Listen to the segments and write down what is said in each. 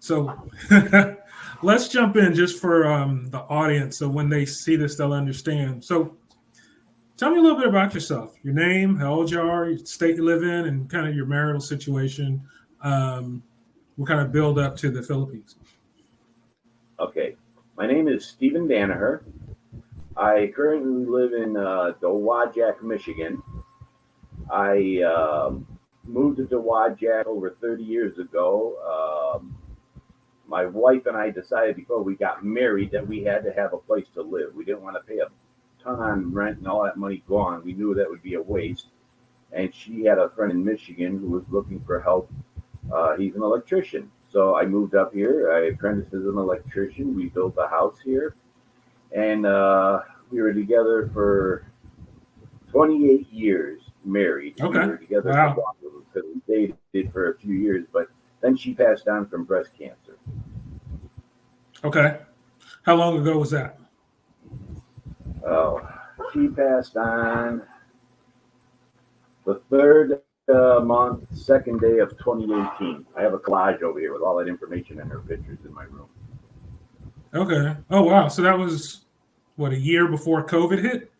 So let's jump in just for the audience. So when they see this, they'll understand. So tell me a little bit about yourself, your name, how old you are, your state you live in, and kind of your marital situation. Um, we'll kind of build up to the Philippines. Okay, my name is Stephen Danaher. I currently live in Dowagiac, Michigan. I moved to Dowagiac over 30 years ago. My wife and I decided before we got married that we had to have a place to live. We didn't want to pay a ton on rent and all that money gone. We knew that would be a waste. And she had a friend in Michigan who was looking for help. He's an electrician. So I moved up here. I apprenticed as an electrician. We built a house here. And we were together for 28 years, married. Okay. We were together Wow. for long because we dated for a few years, but then she passed on from breast cancer. Okay. How long ago was that? Oh, she passed on the third month, second day of 2018. I have a collage over here with all that information and her pictures in my room. Okay. Oh, wow. So that was, what, a year before COVID hit?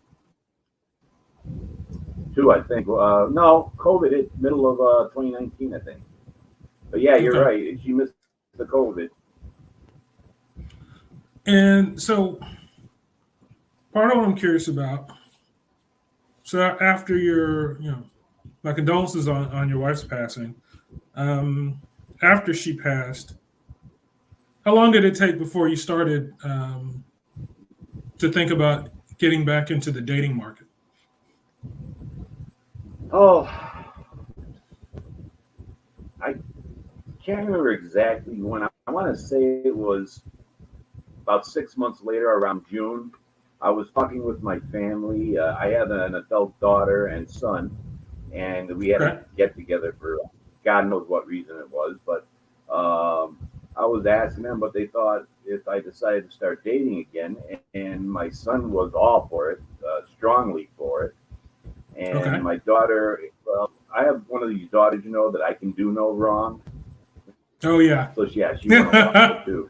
Two, I think. No, COVID hit middle of 2019, I think. But yeah, you're right. She missed the COVID. And so part of what I'm curious about, so after your, my condolences on your wife's passing. After she passed, how long did it take before you started to think about getting back into the dating market? Oh, I can't remember exactly when. I want to say it was about 6 months later, around June. I was talking with my family. I have an adult daughter and son, and we had a get together for God knows what reason it was. But I was asking them what they thought if I decided to start dating again, and my son was all for it, strongly for it. And my daughter, well, I have one of these daughters, that I can do no wrong. Oh, yeah. So, yeah, she went along with it too.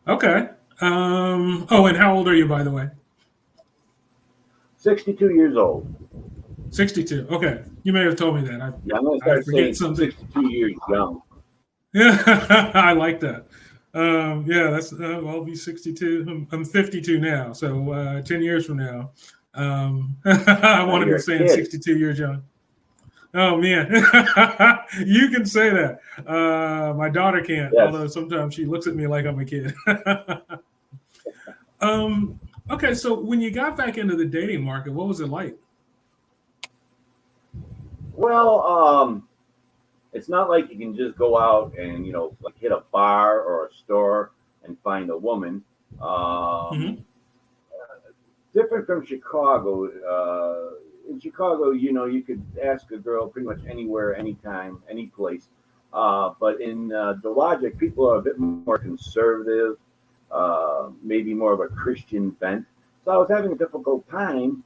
Okay. And how old are you, by the way? 62 years old. 62. Okay. You may have told me that. I'm going to start saying something. 62 years young. Yeah, I like that. That's I'll be 62. I'm 52 now. So 10 years from now, I want to be saying 62 years young. Oh, man. You can say that. My daughter can't, although sometimes she looks at me like I'm a kid. Okay, so when you got back into the dating market, what was it like? Well, it's not like you can just go out and, like hit a bar or a store and find a woman. Different from Chicago. In Chicago, you could ask a girl pretty much anywhere, anytime, any place. But in Dowagiac, people are a bit more conservative, maybe more of a Christian bent. So I was having a difficult time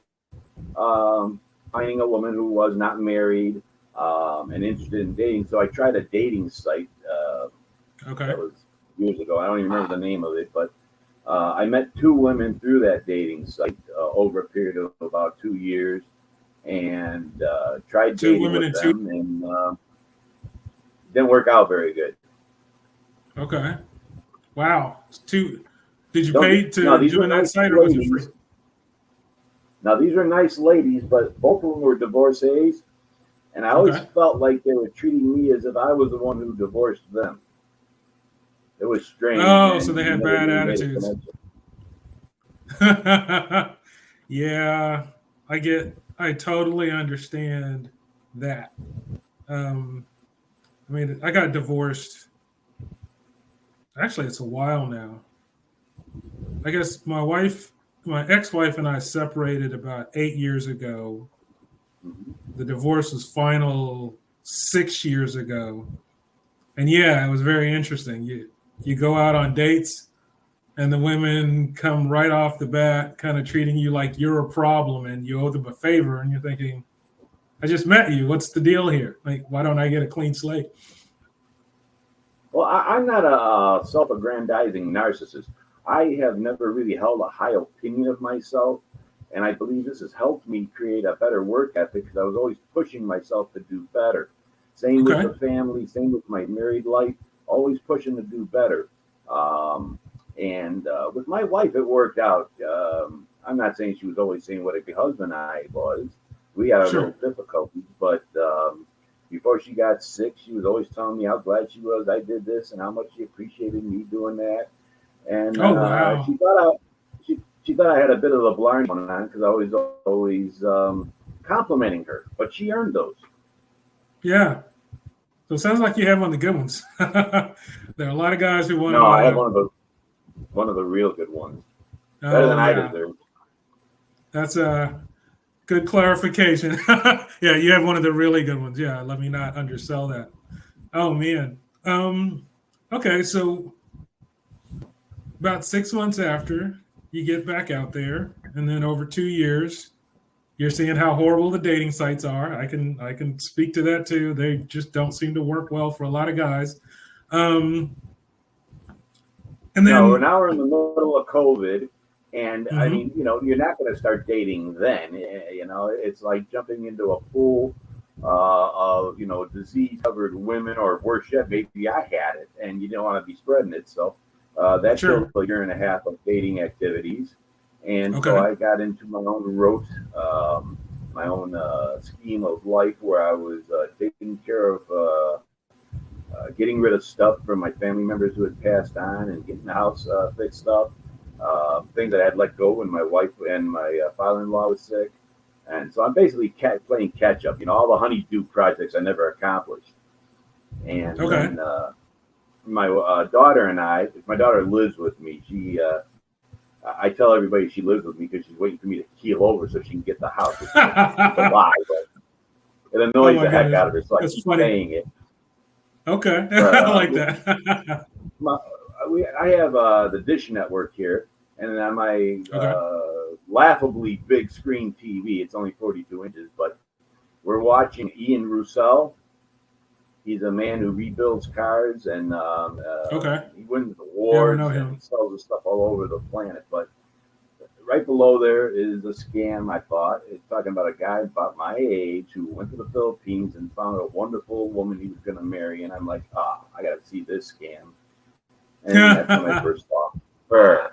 finding a woman who was not married and interested in dating. So I tried a dating site. That was years ago. I don't even remember the name of it, but I met two women through that dating site over a period of about 2 years. And tried dating with them, and didn't work out very good. Okay. Wow. Did you pay to join that site, or was it free? Now, these are nice ladies, but both of them were divorcees, and I always felt like they were treating me as if I was the one who divorced them. It was strange. Oh, so they had bad attitudes. Yeah, I totally understand that. I got divorced. Actually, it's a while now. I guess my ex-wife and I separated about 8 years ago. The divorce was final 6 years ago. And yeah, it was very interesting. You go out on dates, and the women come right off the bat kind of treating you like you're a problem and you owe them a favor. And you're thinking, I just met you. What's the deal here? Like, why don't I get a clean slate? Well, I'm not a self-aggrandizing narcissist. I have never really held a high opinion of myself, and I believe this has helped me create a better work ethic because I was always pushing myself to do better. Same with Okay. the family, same with my married life, always pushing to do better. And with my wife, it worked out. I'm not saying she was always saying what a good husband I was. We had our Sure. little difficulties, but before she got sick, she was always telling me how glad she was I did this and how much she appreciated me doing that. And Oh wow. she thought I had a bit of a blind going on because I was always complimenting her, but she earned those. Yeah. So it sounds like you have one of the good ones. There are a lot of guys who want No, to. I have one of the real good ones, better Oh than I yeah, deserve. that's a good clarification. Yeah, you have one of the really good ones. Yeah, let me not undersell that. Oh man. Um. Okay, so about 6 months after you get back out there, and then over 2 years, you're seeing how horrible the dating sites are. I can speak to that too. They just don't seem to work well for a lot of guys. Um, and No, then, now we're in the middle of COVID, and I mhm, mean, you're not going to start dating then. It's like jumping into a pool of disease-covered women, or worse yet, maybe I had it, and you don't want to be spreading it. So that killed sure, a year and a half of dating activities, and so okay, I got into my own route, my own scheme of life, where I was taking care of. Getting rid of stuff from my family members who had passed on and getting the house fixed up, things that I had let go when my wife and my father-in-law was sick. And so I'm basically playing catch up, all the honeydew projects I never accomplished. And okay. then my daughter and my daughter lives with me. I tell everybody she lives with me because she's waiting for me to keel over so she can get the house, which is a lie, but it Oh annoys my the heck goodness, out of her. So I that's keep funny. saying it. Okay, But I like that. my, I have the Dish Network here, and on my Okay. laughably big screen TV, it's only 42 inches, but we're watching Ian Russell. He's a man who rebuilds cars, and Okay. he wins Yeah, I know awards and he him. sells his stuff all over the planet. But right below there is a scam, I thought. It's talking about a guy about my age who went to the Philippines and found a wonderful woman he was going to marry. And I'm like, I got to see this scam. And that's when I first saw her.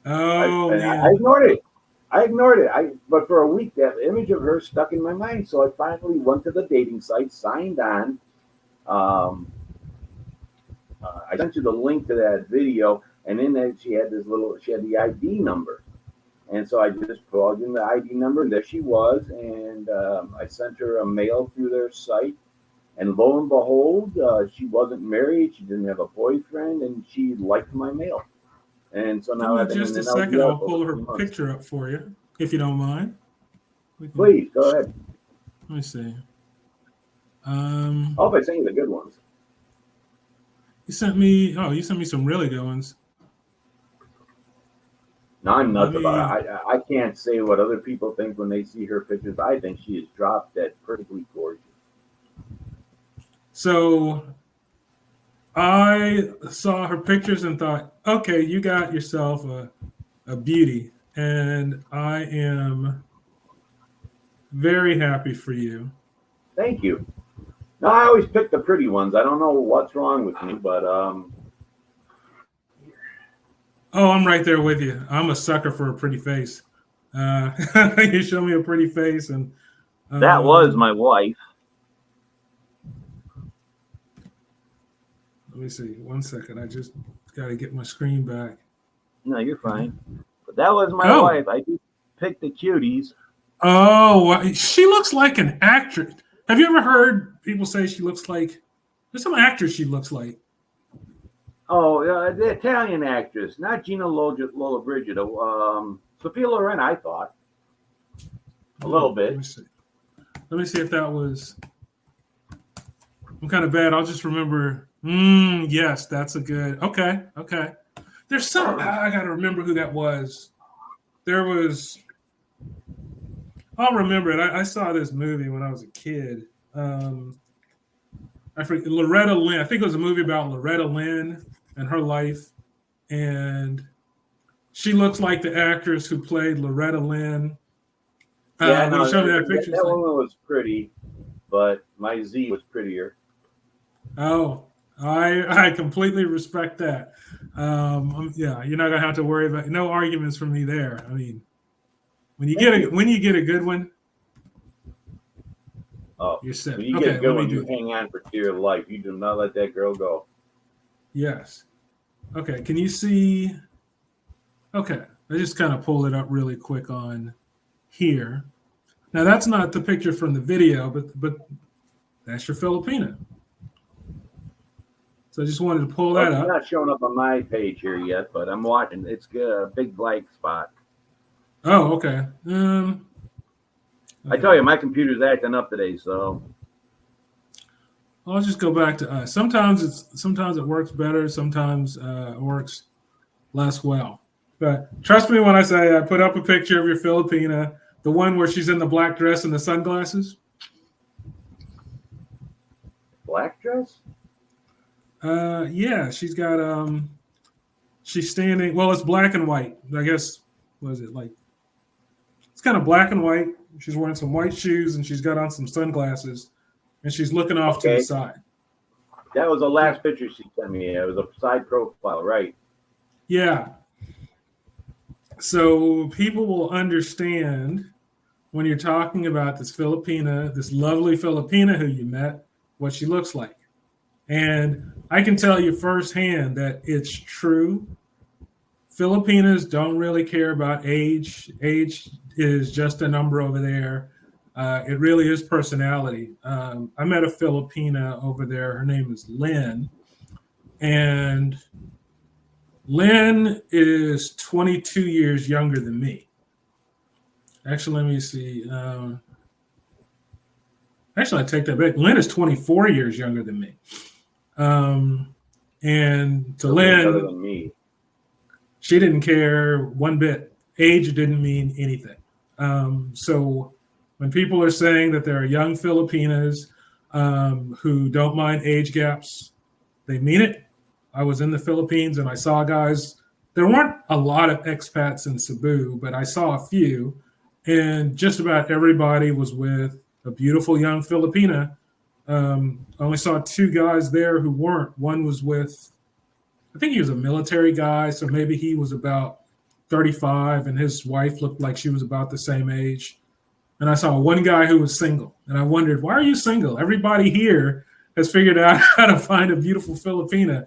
Oh I man. ignored it. I ignored it. But for a week, that image of her stuck in my mind. So I finally went to the dating site, signed on. Um, I sent you the link to that video, and in that she had the ID number, and so I just plugged in the ID number, and there she was, and I sent her a mail through their site, and lo and behold, she wasn't married, she didn't have a boyfriend, and she liked my mail, and so Give now me I've been just in a an second. LDR I'll for over pull her 3 months. picture up for you, if you don't mind. We can. Please go ahead. Let me see. I hope I sent you the good ones. You sent me. Oh, you sent me some really good ones. No, I'm Let nuts me. about it. I can't say what other people think when they see her pictures. I think she is drop dead perfectly gorgeous. So I saw her pictures and thought, okay, you got yourself a beauty, and I am very happy for you. Thank you. No, I always pick the pretty ones. I don't know what's wrong with me, but Oh, I'm right there with you. I'm a sucker for a pretty face. Uh, you show me a pretty face, and that was um, my wife. let me see. 1 second. I just got to get my screen back. No, you're fine. But that was my Oh, wife. I do pick the cuties. oh, she looks like an actress. Have you ever heard people say she looks like? There's some actress she looks like. Oh, the Italian actress, not Gina Lola Brigida. Sophia Loren, I thought a little Oh, let bit. me see. Let me see if that was. I'm kind of bad. I'll just remember. Yes, that's a good. Okay, okay. There's some. I got to remember who that was. There was. I'll remember it. I saw this movie when I was a kid. Um, I forget, Loretta Lynn. I think it was a movie about Loretta Lynn and her life, and she looks like the actress who played Loretta Lynn. Yeah, When you no, showed me that that, picture, it's that like, woman was pretty, but my Z was prettier. oh, I completely respect that. Yeah, you're not gonna have to worry about no arguments from me there. I mean, Thank you. when you get a good one, Oh, you're set. when you get a Okay, good let me one, you do. hang on for dear life. You do not let that girl go. Yes. Okay. Can you see? Okay. I just kind of pulled it up really quick on here. Now that's not the picture from the video, but that's your Filipina. So I just wanted to pull Well, that she's up. not showing up on my page here yet, but I'm watching. It's a big blank spot. Oh, okay. I Okay. tell you, my computer's acting up today, so I'll just go back to us. Sometimes it works better. Sometimes it works less well. But trust me when I say I put up a picture of your Filipina, the one where she's in the black dress and the sunglasses. black dress. Yeah, she's standing. Well, it's black and white. I guess was it like it's kind of black and white. She's wearing some white shoes and she's got on some sunglasses and she's looking off to the Okay, side. that was the Yeah, last picture she sent me. It was a side profile, right? yeah. So people will understand when you're talking about this Filipina, this lovely Filipina who you met, what she looks like. And I can tell you firsthand that it's true. Filipinas don't really care about age. Age is just a number over there. It really is personality. I met a Filipina over there. Her name is Lynn. And Lynn is 22 years younger than me. Actually, let me see. Actually, I take that back. Lynn is 24 years younger than me. Um, and to Still younger Lynn, than me. she didn't care one bit. Age didn't mean anything. So when people are saying that there are young Filipinas who don't mind age gaps, they mean it. I was in the Philippines and I saw guys. There weren't a lot of expats in Cebu, but I saw a few, and just about everybody was with a beautiful young Filipina. I only saw two guys there who weren't. One was with, I think he was a military guy, so maybe he was about 35, and his wife looked like she was about the same age. And I saw one guy who was single, and I wondered, why are you single? Everybody here has figured out how to find a beautiful Filipina.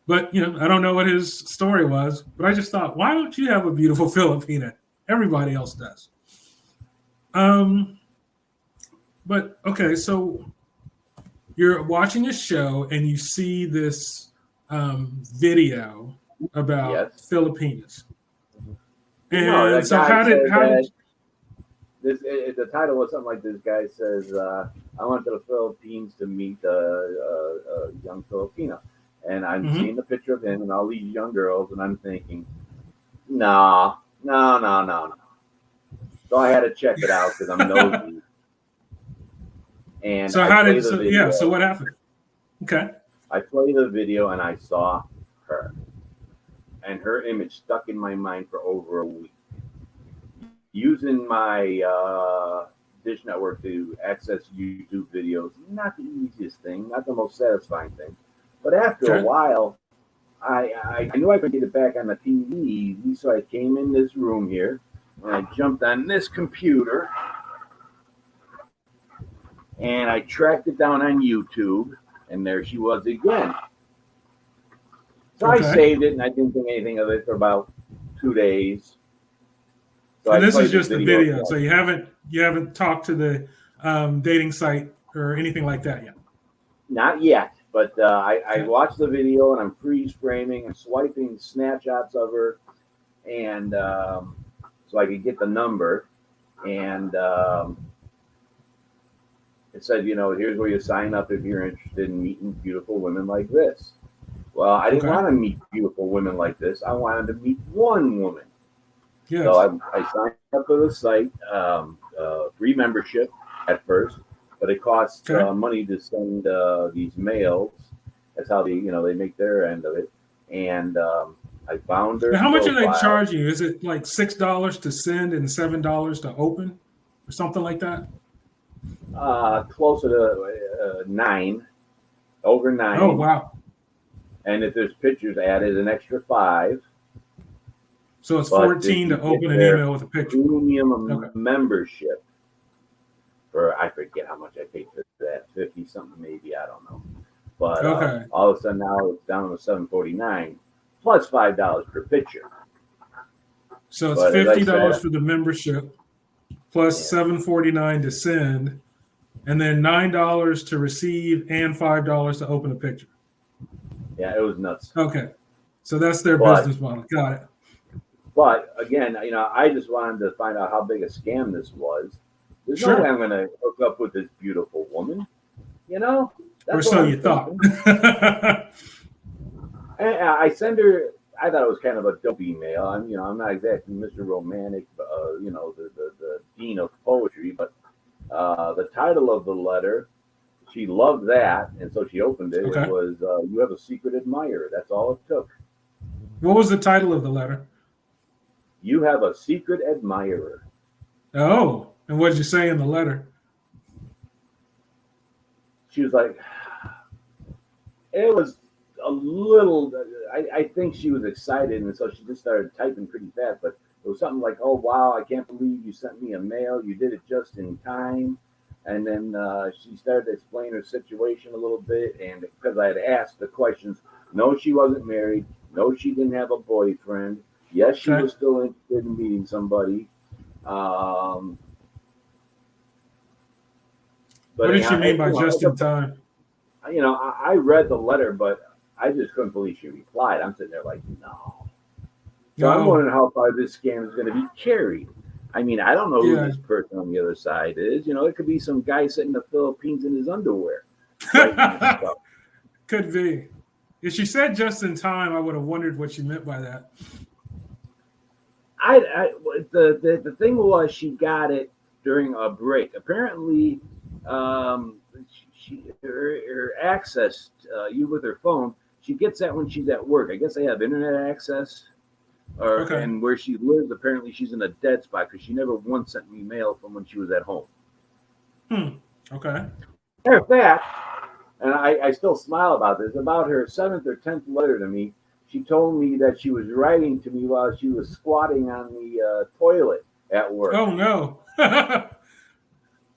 But I don't know what his story was, but I just thought, why don't you have a beautiful Filipina? Everybody else does. But okay, so you're watching a show and you see this video about Yes. Filipinas. No, And that so guy said how did that the title was something like this guy says, I went to the Philippines to meet a young Filipino. And I'm mhm. seeing the picture of him and all these young girls, and I'm thinking, no, no, no, no, no. So I had to check it out because I'm nosy. And So I how play did the so yeah, so video. what happened? Okay. I play the video and I saw her. And her image stuck in my mind for over a week. Using my Dish Network to access YouTube videos, not the easiest thing, not the most satisfying thing. But after a Okay. while, I knew I could get it back on the TV, so I came in this room here and I jumped on this computer and I tracked it down on YouTube, and there she was again. So I Okay. saved it and I didn't think anything of it for about 2 days. So I And this is played the just a video video. So again. you haven't talked to the dating site or anything like that yet. Not yet, but I Okay. watched the video and I'm freeze framing and swiping snapshots of her, and so I could get the number. And it said, here's where you sign up if you're interested in meeting beautiful women like this. Well, I didn't Okay. want to meet beautiful women like this. I wanted to meet one woman. So Yes. I signed up for the site, free membership at first. but it costs money to send these mails. That's how they make their end of it. And I found her. And how much are they profile. charging you? Is it like $6 to send and $7 to open, or something like that? Closer to 9, over 9. Oh wow! And if there's pictures added, an extra 5. So it's 14 to open an email with a picture. Premium membership for, I forget how much I paid for that, 50 something maybe, I don't know. But all of a sudden now it's down to $7.49 plus $5 per picture. So it's $50 for the membership plus $7.49 to send, and then $9 to receive and $5 to open a picture. Yeah, it was nuts. Okay, so that's their business model. Got it. But again, I just wanted to find out how big a scam this was. There's no way I'm going to hook up with this beautiful woman. That's or so you thought. I send her. I thought it was kind of a dope email. I'm not exactly Mr. Romantic, the dean of poetry, but the title of the letter, she loved that, and so she opened it. It was "You have a secret admirer." That's all it took. What was the title of the letter? You have a secret admirer. Oh, and what did you say in the letter? She was like, it was a little, I think she was excited, and so she just started typing pretty fast, but it was something like, oh, wow, I can't believe you sent me a mail. You did it just in time. And then she started to explain her situation a little bit, and because I had asked the questions, no, she wasn't married. No, she didn't have a boyfriend. Yes, she was still interested in meeting somebody. What did she mean by just in time? I read the letter, but I just couldn't believe she replied. I'm sitting there like, no. So I'm wondering how far this scam is going to be carried. I don't know who this person on the other side is. It could be some guy sitting in the Philippines in his underwear. Could be. If she said just in time, I would have wondered what she meant by that. The thing was, she got it during a break. Apparently, her access you with her phone, she gets that when she's at work. I guess they have internet access. And where she lives, apparently she's in a dead spot because she never once sent me mail from when she was at home. Okay. Matter of fact, and I still smile about this, about her 7th or 10th letter to me, she told me that she was writing to me while she was squatting on the toilet at work. Oh, no.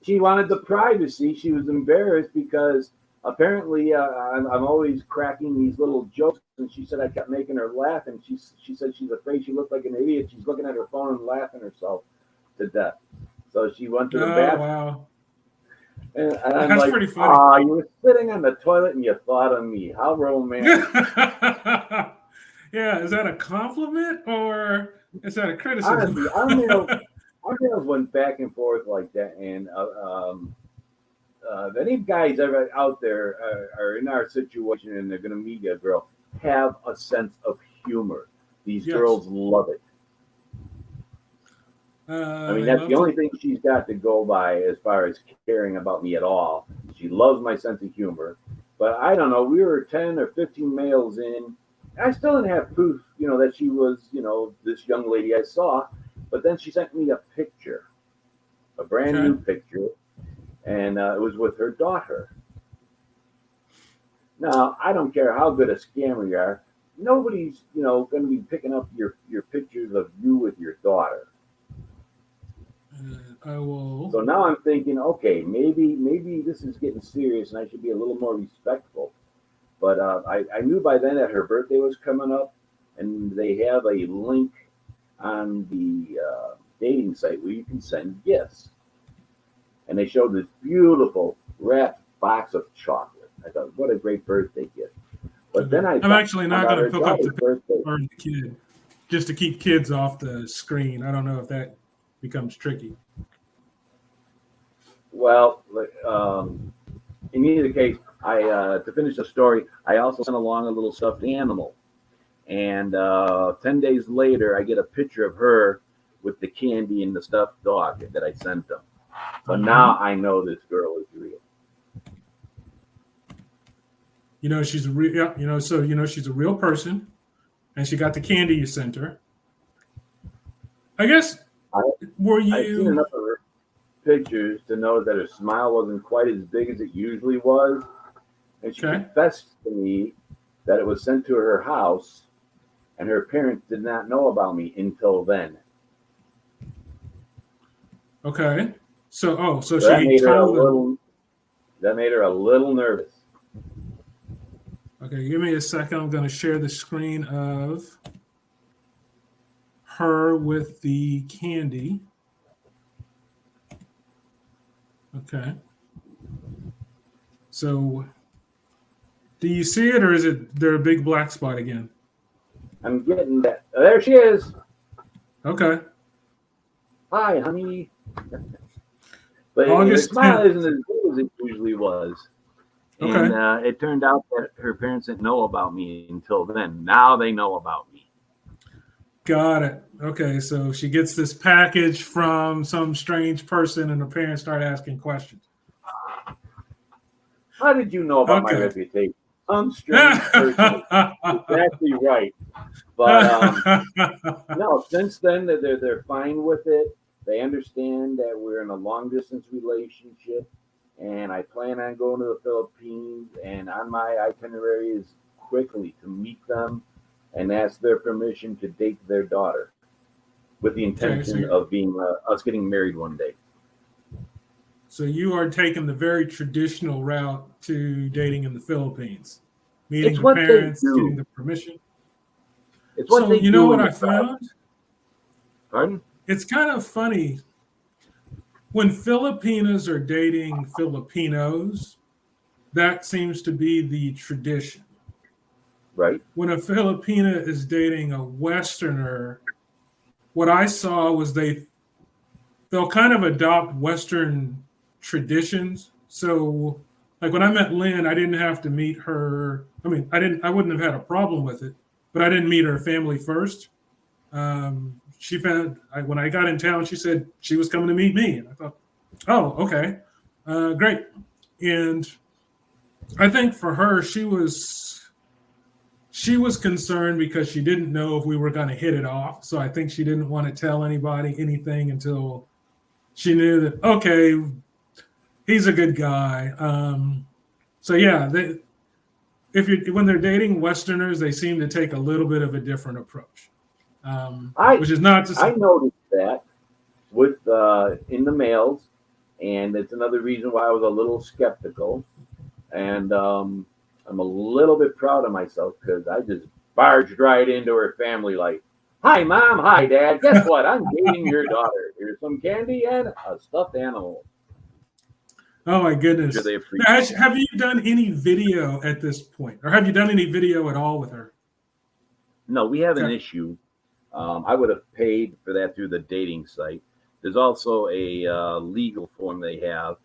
She wanted the privacy. She was embarrassed because apparently I'm always cracking these little jokes, and she said I kept making her laugh, and she said she's afraid she looked like an idiot. She's looking at her phone and laughing herself to death. So she went to the bathroom. Wow. And I'm That's like, pretty funny. You were sitting on the toilet and you thought of me. How romantic. Yeah, is that a compliment or is that a criticism? Honestly, our mails went back and forth like that, and if any guys ever out there are in our situation and they're going to meet a girl, have a sense of humor. These girls love it. That's the only thing she's got to go by as far as caring about me at all. She loves my sense of humor. But I don't know, we were 10 or 15 mails in. I still didn't have proof, that she was, this young lady I saw. But then she sent me a picture, a brand new picture. And it was with her daughter. Now, I don't care how good a scammer you are. Nobody's, going to be picking up your pictures of you with your daughter. I will. So now I'm thinking, okay, maybe this is getting serious, and I should be a little more respectful. But I knew by then that her birthday was coming up, and they have a link on the dating site where you can send gifts. And they showed this beautiful wrapped box of chocolate. I thought, what a great birthday gift. But then I'm actually not going to hook up the picture of the kid just to keep kids off the screen. I don't know if that becomes tricky. Well, in either case, to finish the story, I also sent along a little stuffed animal. And 10 days later, I get a picture of her with the candy and the stuffed dog that I sent them. So now I know this girl is real. she's a real, so she's a real person, and she got the candy you sent her. I guess, I, were I've seen you enough of her pictures to know that her smile wasn't quite as big as it usually was. And she okay? confessed to me that it was sent to her house, and her parents did not know about me until then. Okay, so So that she made her a told them. little. That made her a little nervous. Okay, give me a second. I'm going to share the screen of her with the candy. Okay, so do you see it, or is it there a big black spot again? I'm getting that. There she is. Okay, Hi, honey. But her August smile 10th. isn't as big as it usually was. And Okay, it turned out that her parents didn't know about me until then. Now they know about me. got it. Okay, so she gets this package from some strange person, and her parents start asking questions. How did you know about my Okay. reputation? Some strange person. Exactly right. But no, since then they're fine with it. They understand that we're in a long distance relationship, and I plan on going to the Philippines. And on my itinerary is quickly to meet them and ask their permission to date their daughter, with the Okay, intention of being us getting married one day. so you are taking the very traditional route to dating in the Philippines, meeting It's the what they parents, getting do. the permission. It's what So they you know do what in the I South. found? Pardon? It's kind of funny when Filipinas are dating Filipinos. That seems to be the tradition. Right? When a Filipina is dating a Westerner, what I saw was they'll kind of adopt Western traditions. So, like when I met Lynn, I didn't have to meet her. I mean, I wouldn't have had a problem with it, but I didn't meet her family first. When I got in town, she said she was coming to meet me, and I thought, oh, okay, great. And I think for her, she was concerned because she didn't know if we were going to hit it off. So I think she didn't want to tell anybody anything until she knew that, okay, he's a good guy. So yeah, if you when they're dating Westerners, they seem to take a little bit of a different approach, I which is not to I say. noticed that with in the males, and it's another reason why I was a little skeptical. And I'm a little bit proud of myself because I just barged right into her family like, "Hi, mom. Hi, dad. Guess what? I'm dating your daughter. Here's some candy and a stuffed animal." Oh my I'm sure goodness! they Now, appreciate. have you done any video at this point, or have you done any video at all with her? No, we have an Okay. issue. I would have paid for that through the dating site. There's also a legal form they have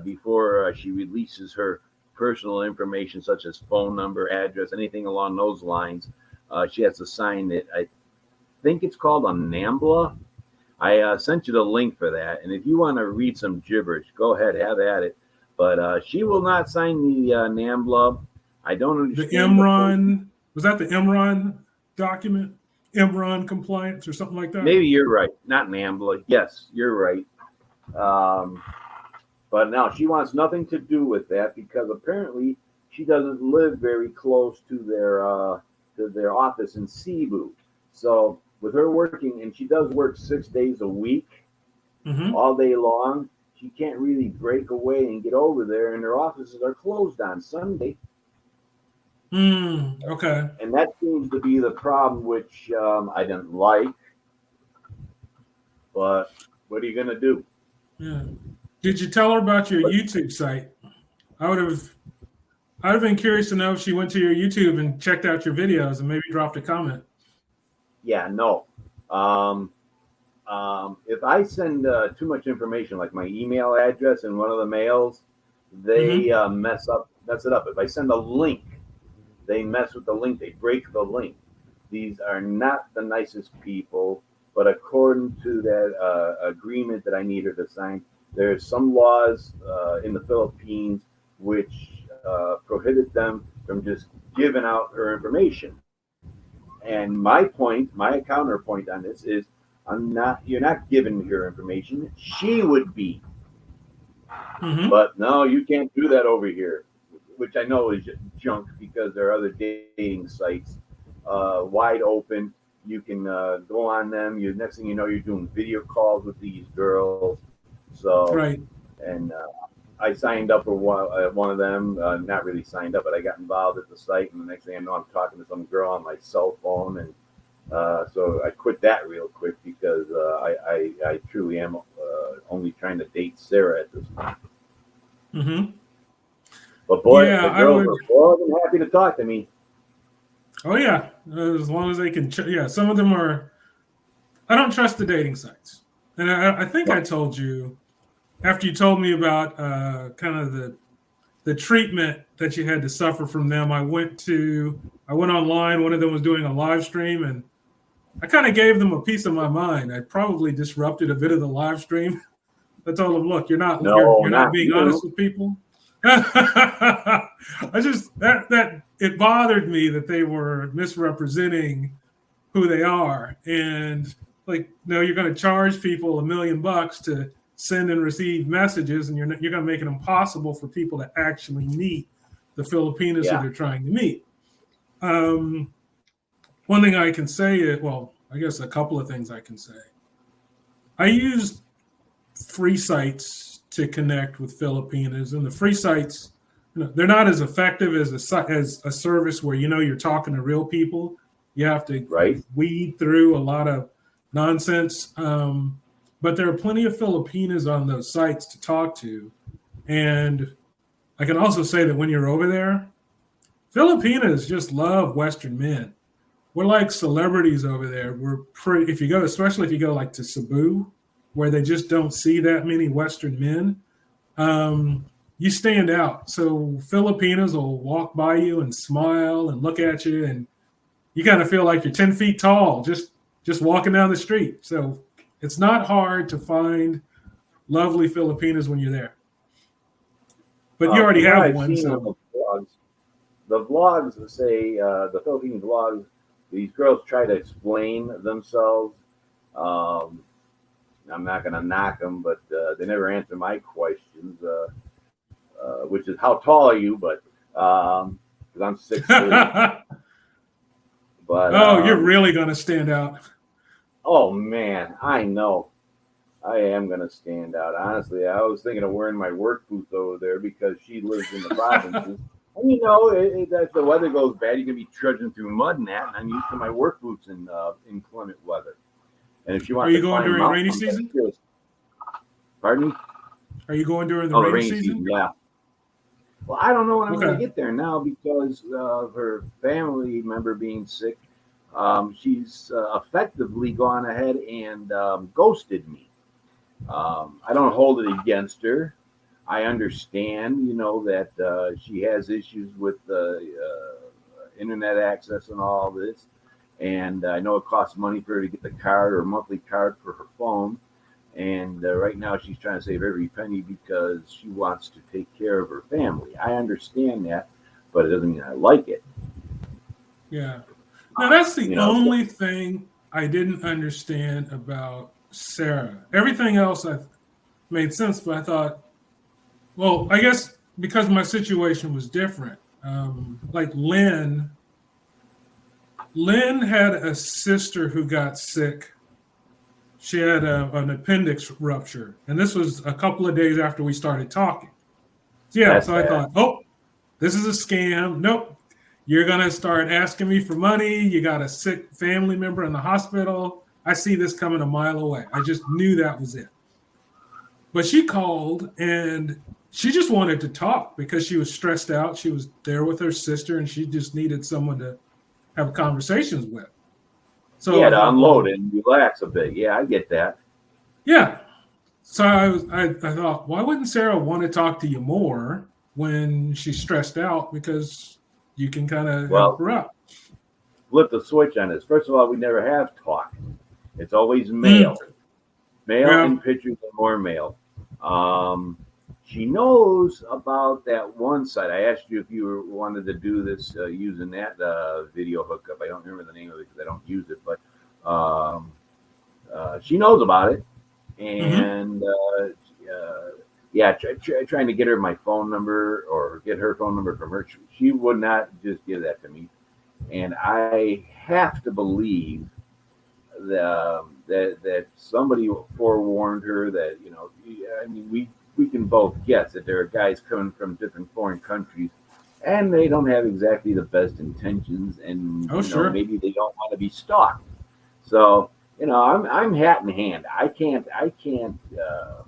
before she releases her personal information, such as phone number, address, anything along those lines. She has to sign it. I think it's called a NAMBLA. I sent you the link for that, and if you want to read some gibberish, go ahead, have at it. But she will not sign the NAMBLA. I don't The understand the full. Imran, was that the Imran document? Imran compliance or something like that? Maybe you're right, not NAMBLA. Yes, you're right. Um, but now she wants nothing to do with that because apparently she doesn't live very close to their office in Cebu. So with her working, and she does work 6 days a week, Mm-hmm. all day long, she can't really break away and get over there, and their offices are closed on Sunday. Okay. And that seems to be the problem, which I didn't like. But what are you gonna do? Yeah. Did you tell her about your But YouTube site? I would have. I'd have been curious to know if she went to your YouTube and checked out your videos and maybe dropped a comment. yeah, no. Um, if I send too much information, like my email address in one of the mails, they Mm-hmm. mess it up. If I send a link, they mess with the link. They break the link. These are not the nicest people. But according to that agreement that I need her to sign, there's some laws in the Philippines which prohibit them from just giving out her information. And my counterpoint on this is, you're not giving me her information. She would be. Mm-hmm. But no, you can't do that over here, which I know is junk because there are other dating sites wide open. You can go on them. Next thing you know, you're doing video calls with these girls. So, right. And I signed up for one of them. Not really signed up, but I got involved at the site. And the next thing I know, I'm talking to some girl on my cell phone. And so I quit that real quick because I truly am only trying to date Sarah at this point. Mm-hmm. But boy, the girls are more than happy to talk to me. Oh yeah, as long as they can. Yeah, some of them are. I don't trust the dating sites, and I think I told you after you told me about kind of the treatment that you had to suffer from them. I went online. One of them was doing a live stream, and I kind of gave them a piece of my mind. I probably disrupted a bit of the live stream. I told them, "Look, you're not being honest with people." I just that it bothered me that they were misrepresenting who they are, and like, no, you're going to charge people $1 million to send and receive messages, and you're going to make it impossible for people to actually meet the Filipinas that they're trying to meet. One thing I can say is, well, I guess a couple of things I can say. I used free sites to connect with Filipinas, and the free sites, they're not as effective as a service where you're talking to real people. You have to weed through a lot of nonsense, but there are plenty of Filipinas on those sites to talk to. And I can also say that when you're over there, Filipinas just love Western men. We're like celebrities over there. Especially if you go like to Cebu, where they just don't see that many Western men, you stand out. So Filipinos will walk by you and smile and look at you, and you kind of feel like you're 10 feet tall just walking down the street. So it's not hard to find lovely Filipinas when you're there. But you already have one. So the vlogs say, the Philippine vlogs, these girls try to explain themselves. I'm not going to knock them, but they never answer my questions, which is, how tall are you? But because I'm 6'3". But you're really going to stand out. Oh man, I know. I am going to stand out. Honestly, I was thinking of wearing my work boots over there because she lives in the provinces. And as the weather goes bad, you can be trudging through mud and that. And I'm used to my work boots in inclement weather. And if you want, are you going during rainy season? Pardon me? Are you going during the rainy season? Yeah. Well, I don't know when I'm going to get there now because of her family member being sick. She's effectively gone ahead and ghosted me. I don't hold it against her. I understand, that she has issues with internet access and all this. And I know it costs money for her to get the card or monthly card for her phone. And right now she's trying to save every penny because she wants to take care of her family. I understand that, but it doesn't mean I like it. Yeah. Now, that's the only thing I didn't understand about Sarah. Everything else made sense, but I thought, well, I guess because my situation was different. Like Lynn had a sister who got sick. She had an appendix rupture, and this was a couple of days after we started talking. Yeah, so I thought, this is a scam. Nope. You're going to start asking me for money. You got a sick family member in the hospital. I see this coming a mile away. I just knew that was it. But she called, and she just wanted to talk because she was stressed out. She was there with her sister, and she just needed someone to have conversations with. So yeah, to unload and relax a bit. Yeah, I get that. Yeah. So I thought, why wouldn't Sarah want to talk to you more when she's stressed out? Because you can kind of help her out. Flip the switch on this. First of all, we never have talk. It's always mail. Mail and pictures and more mail. she knows about that one site. I asked you if you wanted to do this using that video hookup. I don't remember the name of it because I don't use it, but she knows about it. And yeah, trying to get her my phone number or get her phone number from her. She would not just give that to me. And I have to believe that somebody forewarned her that, you know, I mean, we can both guess that there are guys coming from different foreign countries and they don't have exactly the best intentions, and maybe they don't want to be stalked. So, you know, I'm hat in hand. I can't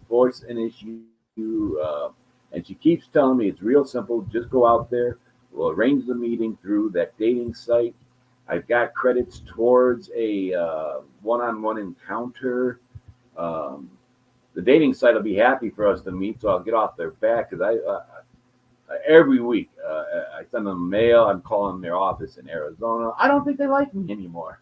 force an issue. And she keeps telling me it's real simple. Just go out there. We'll arrange the meeting through that dating site. I've got credits towards a one-on-one encounter. The dating site will be happy for us to meet, so I'll get off their back because every week I send them mail. I'm calling their office in Arizona. I don't think they like me anymore.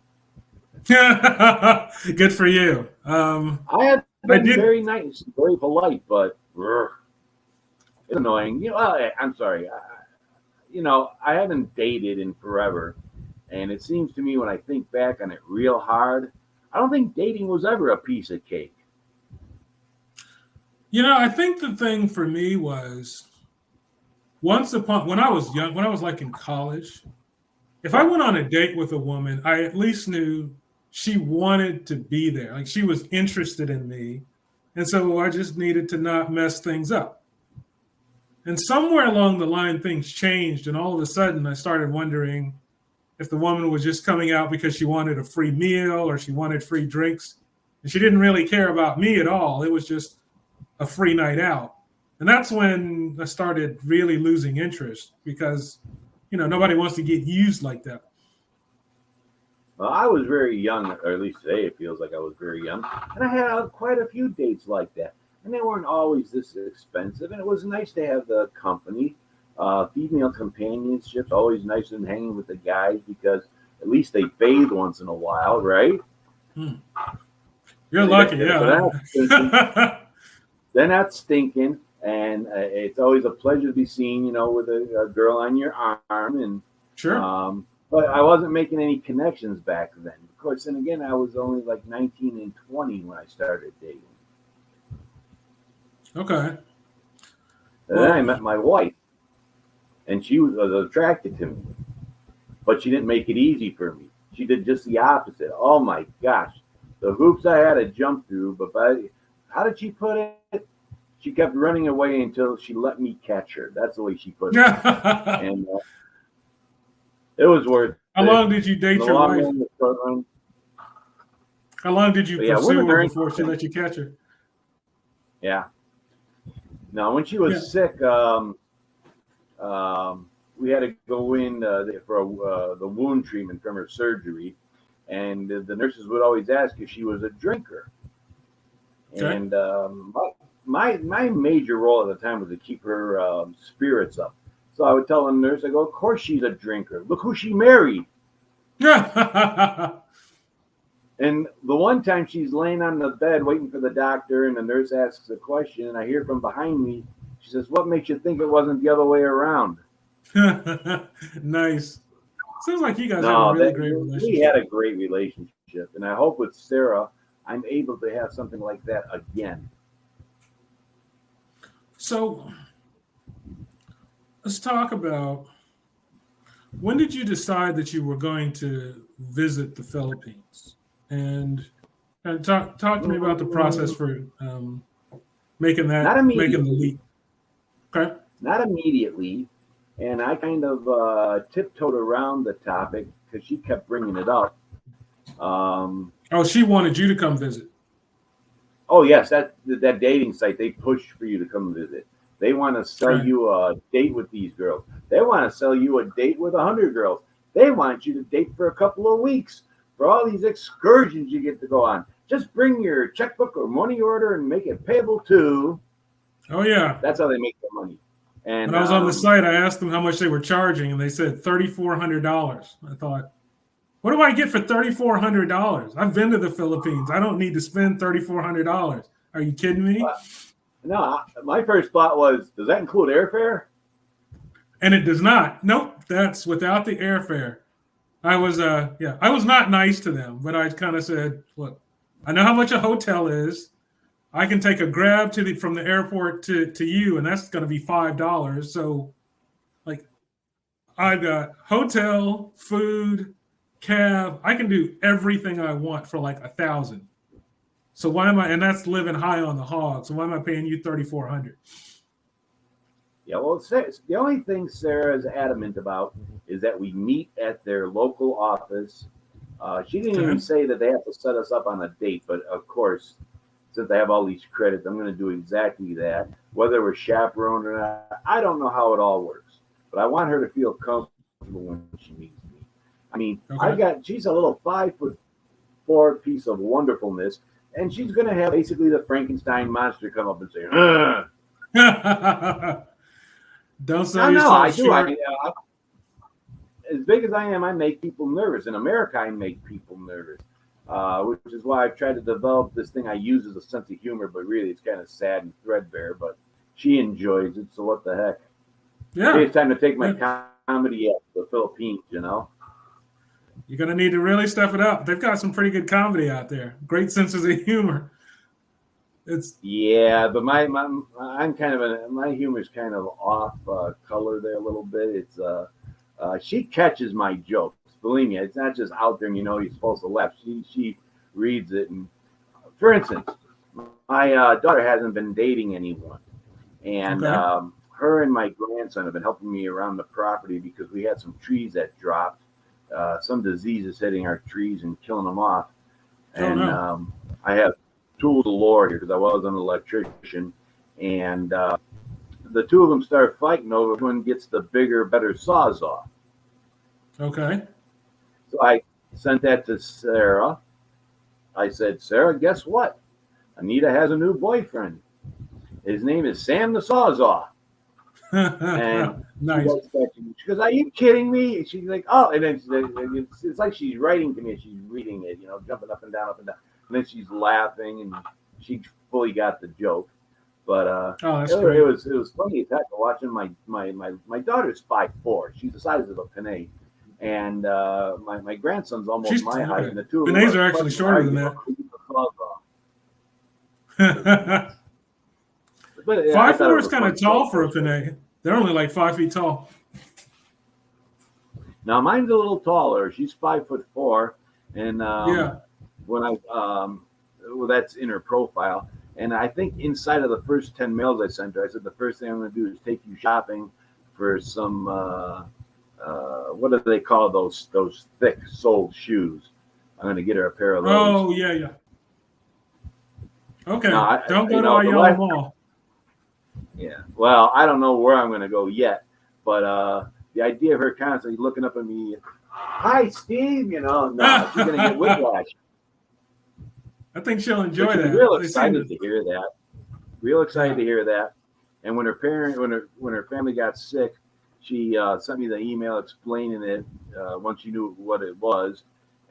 Good for you. I have been very nice, very polite, but it's annoying. You know, I'm sorry. You know, I haven't dated in forever, and it seems to me when I think back on it real hard, I don't think dating was ever a piece of cake. You know, I think the thing for me was when I was young, when I was like in college, if I went on a date with a woman, I at least knew she wanted to be there. Like she was interested in me. And so I just needed to not mess things up. And somewhere along the line, things changed. And all of a sudden, I started wondering if the woman was just coming out because she wanted a free meal or she wanted free drinks. And she didn't really care about me at all. It was just a free night out. And that's when I started really losing interest because, you know, nobody wants to get used like that. Well, I was very young, or at least today it feels like I was very young. And I had quite a few dates like that. And they weren't always this expensive. And it was nice to have the company. Female companionship's always nice than hanging with the guys because at least they bathe once in a while, right? You're lucky, yeah. They're not stinking. And it's always a pleasure to be seen, you know, with a girl on your arm. And sure. But I wasn't making any connections back then. Of course, and again, I was only like 19 and 20 when I started dating. Okay. And then I met my wife, and she was attracted to me. But she didn't make it easy for me. She did just the opposite. Oh, my gosh. The hoops I had to jump through. But how did she put it? She kept running away until she let me catch her. That's the way she put it. And it was worth it. How long did you date your wife? How long did you pursue her before she let you catch her? Yeah. Now, when she was sick, we had to go in for the wound treatment from her surgery. And the nurses would always ask if she was a drinker. Okay. And my major role at the time was to keep her spirits up. So I would tell the nurse, I go, of course she's a drinker. Look who she married. And the one time she's laying on the bed waiting for the doctor and the nurse asks a question and I hear from behind me, she says, what makes you think it wasn't the other way around? Nice. Sounds like you guys have a really great relationship. We had a great relationship. And I hope with Sarah, I'm able to have something like that again. So let's talk about, when did you decide that you were going to visit the Philippines? And talk to me about the process for making the leap. Okay. Not immediately. And I kind of tiptoed around the topic because she kept bringing it up. She wanted you to come visit. Oh, yes. That dating site, they push for you to come visit. They want to sell you a date with these girls. They want to sell you a date with 100 girls. They want you to date for a couple of weeks for all these excursions you get to go on. Just bring your checkbook or money order and make it payable to. Oh, yeah. That's how they make their money. And when I was on the site, I asked them how much they were charging, and they said $3,400. I thought, what do I get for $3,400? I've been to the Philippines. I don't need to spend $3,400. Are you kidding me? No, my first thought was, does that include airfare? And it does not. Nope, that's without the airfare. I was not nice to them, but I kind of said, look, I know how much a hotel is. I can take a grab from the airport to you, and that's going to be $5. So, like, I've got hotel, food, cab. I can do everything I want for like 1,000. So why am I? And that's living high on the hog. So why am I paying you 3,400? Yeah, well, the only thing Sarah is adamant about is that we meet at their local office. She didn't even Okay. say that they have to set us up on a date, but of course, since I have all these credits, I'm going to do exactly that. Whether we're chaperoned or not, I don't know how it all works, but I want her to feel comfortable when she meets me. I mean, Okay. she's a little 5'4" piece of wonderfulness, and she's going to have basically the Frankenstein monster come up and say, ugh. Don't sell No, I yourself do. short. As big as I am, I make people nervous. In America, I make people nervous, which is why I've tried to develop this thing I use as a sense of humor, but really it's kind of sad and threadbare. But she enjoys it, so what the heck? Maybe Yeah. it's time to take my Yeah. comedy up to the Philippines, you know? You're gonna need to really step it up. They've got some pretty good comedy out there. Great senses of humor. It's Yeah, but I'm kind of my humor's kind of off color there a little bit. She catches my jokes. Believe me, it's not just out there and you're supposed to laugh. She reads it. And for instance, my daughter hasn't been dating anyone, and okay. her and my grandson have been helping me around the property because we had some trees that dropped. Some disease is hitting our trees and killing them off, Oh and no. I have tools galore here because I was an electrician, and the two of them start fighting over who one gets the bigger, better sawzall. Okay. So I sent that to Sarah. I said, Sarah, guess what? Anita has a new boyfriend. His name is Sam the Sawzall. And Nice. she goes, are you kidding me? And she's like, oh, and then it's like she's writing to me. She's reading it, jumping up and down, up and down. And then she's laughing, and she fully got the joke. But Oh, that's it great. was funny as heck watching my daughter's 5'4". She's the size of a Panay. And my grandson's almost She's my height, okay. and the two of them Beignets are are actually fucking shorter than arguing that. about who gets the Sawzall. But yeah, I Five thought it four was is a kind funny of tall joke. for a Pinay. They're only like 5 feet tall. Now mine's a little taller. She's 5'4", and Yeah. when well, that's in her profile. And I think inside of the first 10 mails I sent her, I said the first thing I'm going to do is take you shopping for some what do they call those thick soled shoes? I'm going to get her a pair of those. Oh yeah, yeah. Okay. Now, Don't go to Ayala Mall. yeah. Well, I don't know where I'm going to go yet, but the idea of her constantly looking up at me, hi, Steve, no, she's going to get whiplash. I think she'll enjoy But she's that. real They seem excited to hear that. Real excited to hear that. And when her family got sick, she sent me the email explaining it once she knew what it was,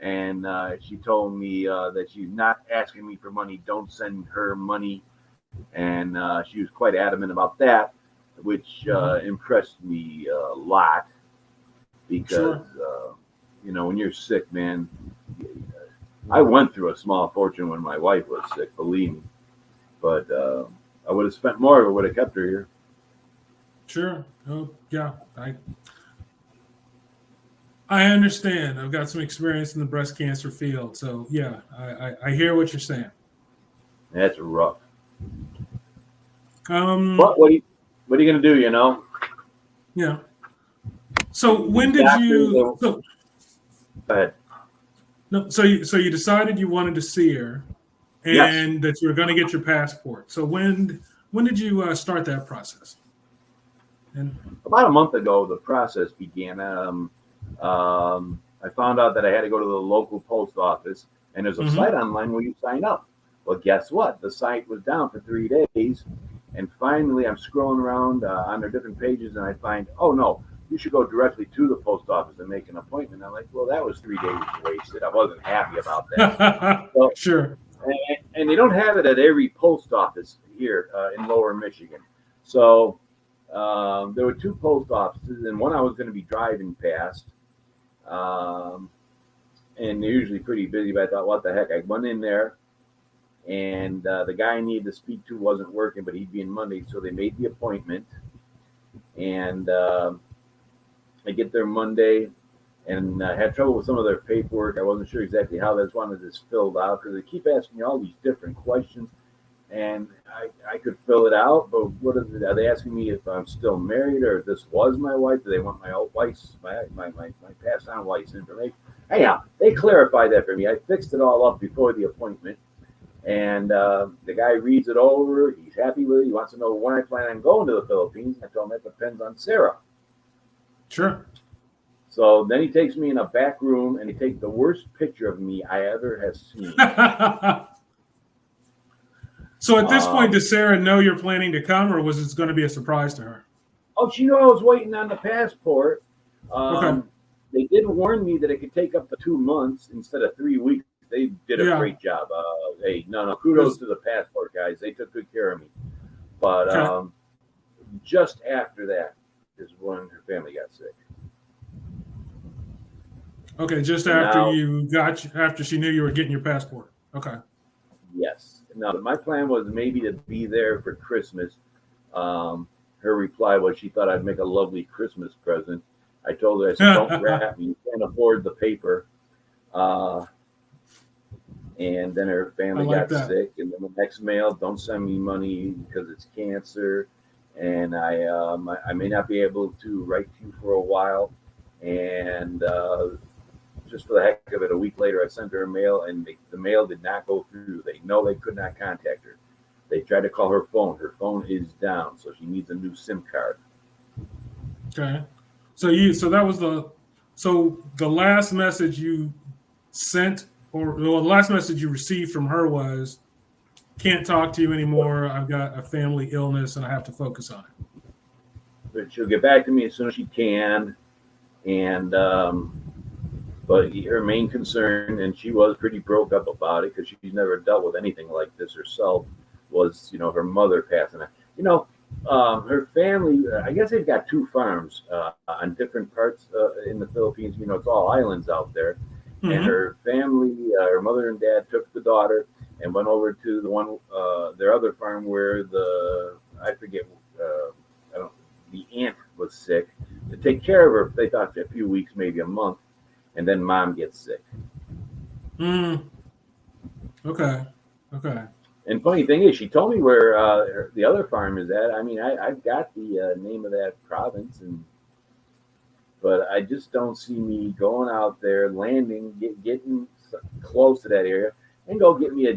and she told me that she's not asking me for money. Don't send her money, and she was quite adamant about that, which impressed me a lot because when you're sick, man. I went through a small fortune when my wife was sick, believe me, but I would have spent more if I would have kept her here. Sure. Oh yeah. I understand. I've got some experience in the breast cancer field, so yeah, I hear what you're saying. That's rough. What are you gonna do? Yeah. So when did Doctors you? go ahead. No. So you decided you wanted to see her, Yes. and that you were going to get your passport. So when did you start that process? And About a month ago, the process began. I found out that I had to go to the local post office, and there's a site online where you sign up. Well, guess what? The site was down for 3 days, and finally, I'm scrolling around on their different pages, and I find, oh no, you should go directly to the post office and make an appointment. I'm like, well, that was 3 days wasted. I wasn't happy about that. So, sure. and they don't have it at every post office here in Lower Michigan. So there were 2 post offices, and one I was going to be driving past, and they're usually pretty busy. But I thought, what the heck? I went in there, and the guy I needed to speak to wasn't working, but he'd be in Monday, so they made the appointment. And I get there Monday, and had trouble with some of their paperwork. I wasn't sure exactly how they just wanted this filled out because they keep asking you all these different questions, and I could fill it out, but are they asking me if I'm still married or if this was my wife? Do they want my old wife's my passed on wife's information? Anyhow, they clarified that for me. I fixed it all up before the appointment, and the guy reads it over. He's happy with it. He wants to know when I plan on going to the Philippines. I told him that depends on Sarah. Sure. So then he takes me in a back room, and he takes the worst picture of me I ever have seen. So at this point, does Sarah know you're planning to come, or was it going to be a surprise to her? Oh, she knew I was waiting on the passport. Okay. They did warn me that it could take up to 2 months instead of 3 weeks. They did a great job. Hey, no, kudos to the passport guys. They took good care of me. But just after that is when her family got sick. Okay, just after she knew you were getting your passport. Okay. Yes. Now, my plan was maybe to be there for Christmas. Her reply was she thought I'd make a lovely Christmas present. I told her, I said, don't wrap me. You can't afford the paper. And then her family got sick. And then the next mail, don't send me money because it's cancer. And I may not be able to write to you for a while. And just for the heck of it, a week later, I sent her a mail, and the mail did not go through. They know they could not contact her. They tried to call her phone. Her phone is down, so she needs a new SIM card. Okay. So the last message you sent, or the last message you received from her was, can't talk to you anymore. I've got a family illness, and I have to focus on it. But she'll get back to me as soon as she can. And but her main concern, and she was pretty broke up about it because she's never dealt with anything like this herself, was, her mother passing. Her family, I guess they've got 2 farms on different parts in the Philippines. It's all islands out there. Mm-hmm. And her family, her mother and dad took the daughter and went over to the one, their other farm where the aunt was sick, to take care of her. They thought a few weeks, maybe a month. And then mom gets sick. Okay. And funny thing is, she told me where the other farm is at. I mean, I've got the name of that province, but I just don't see me going out there, landing, getting close to that area, and go get me a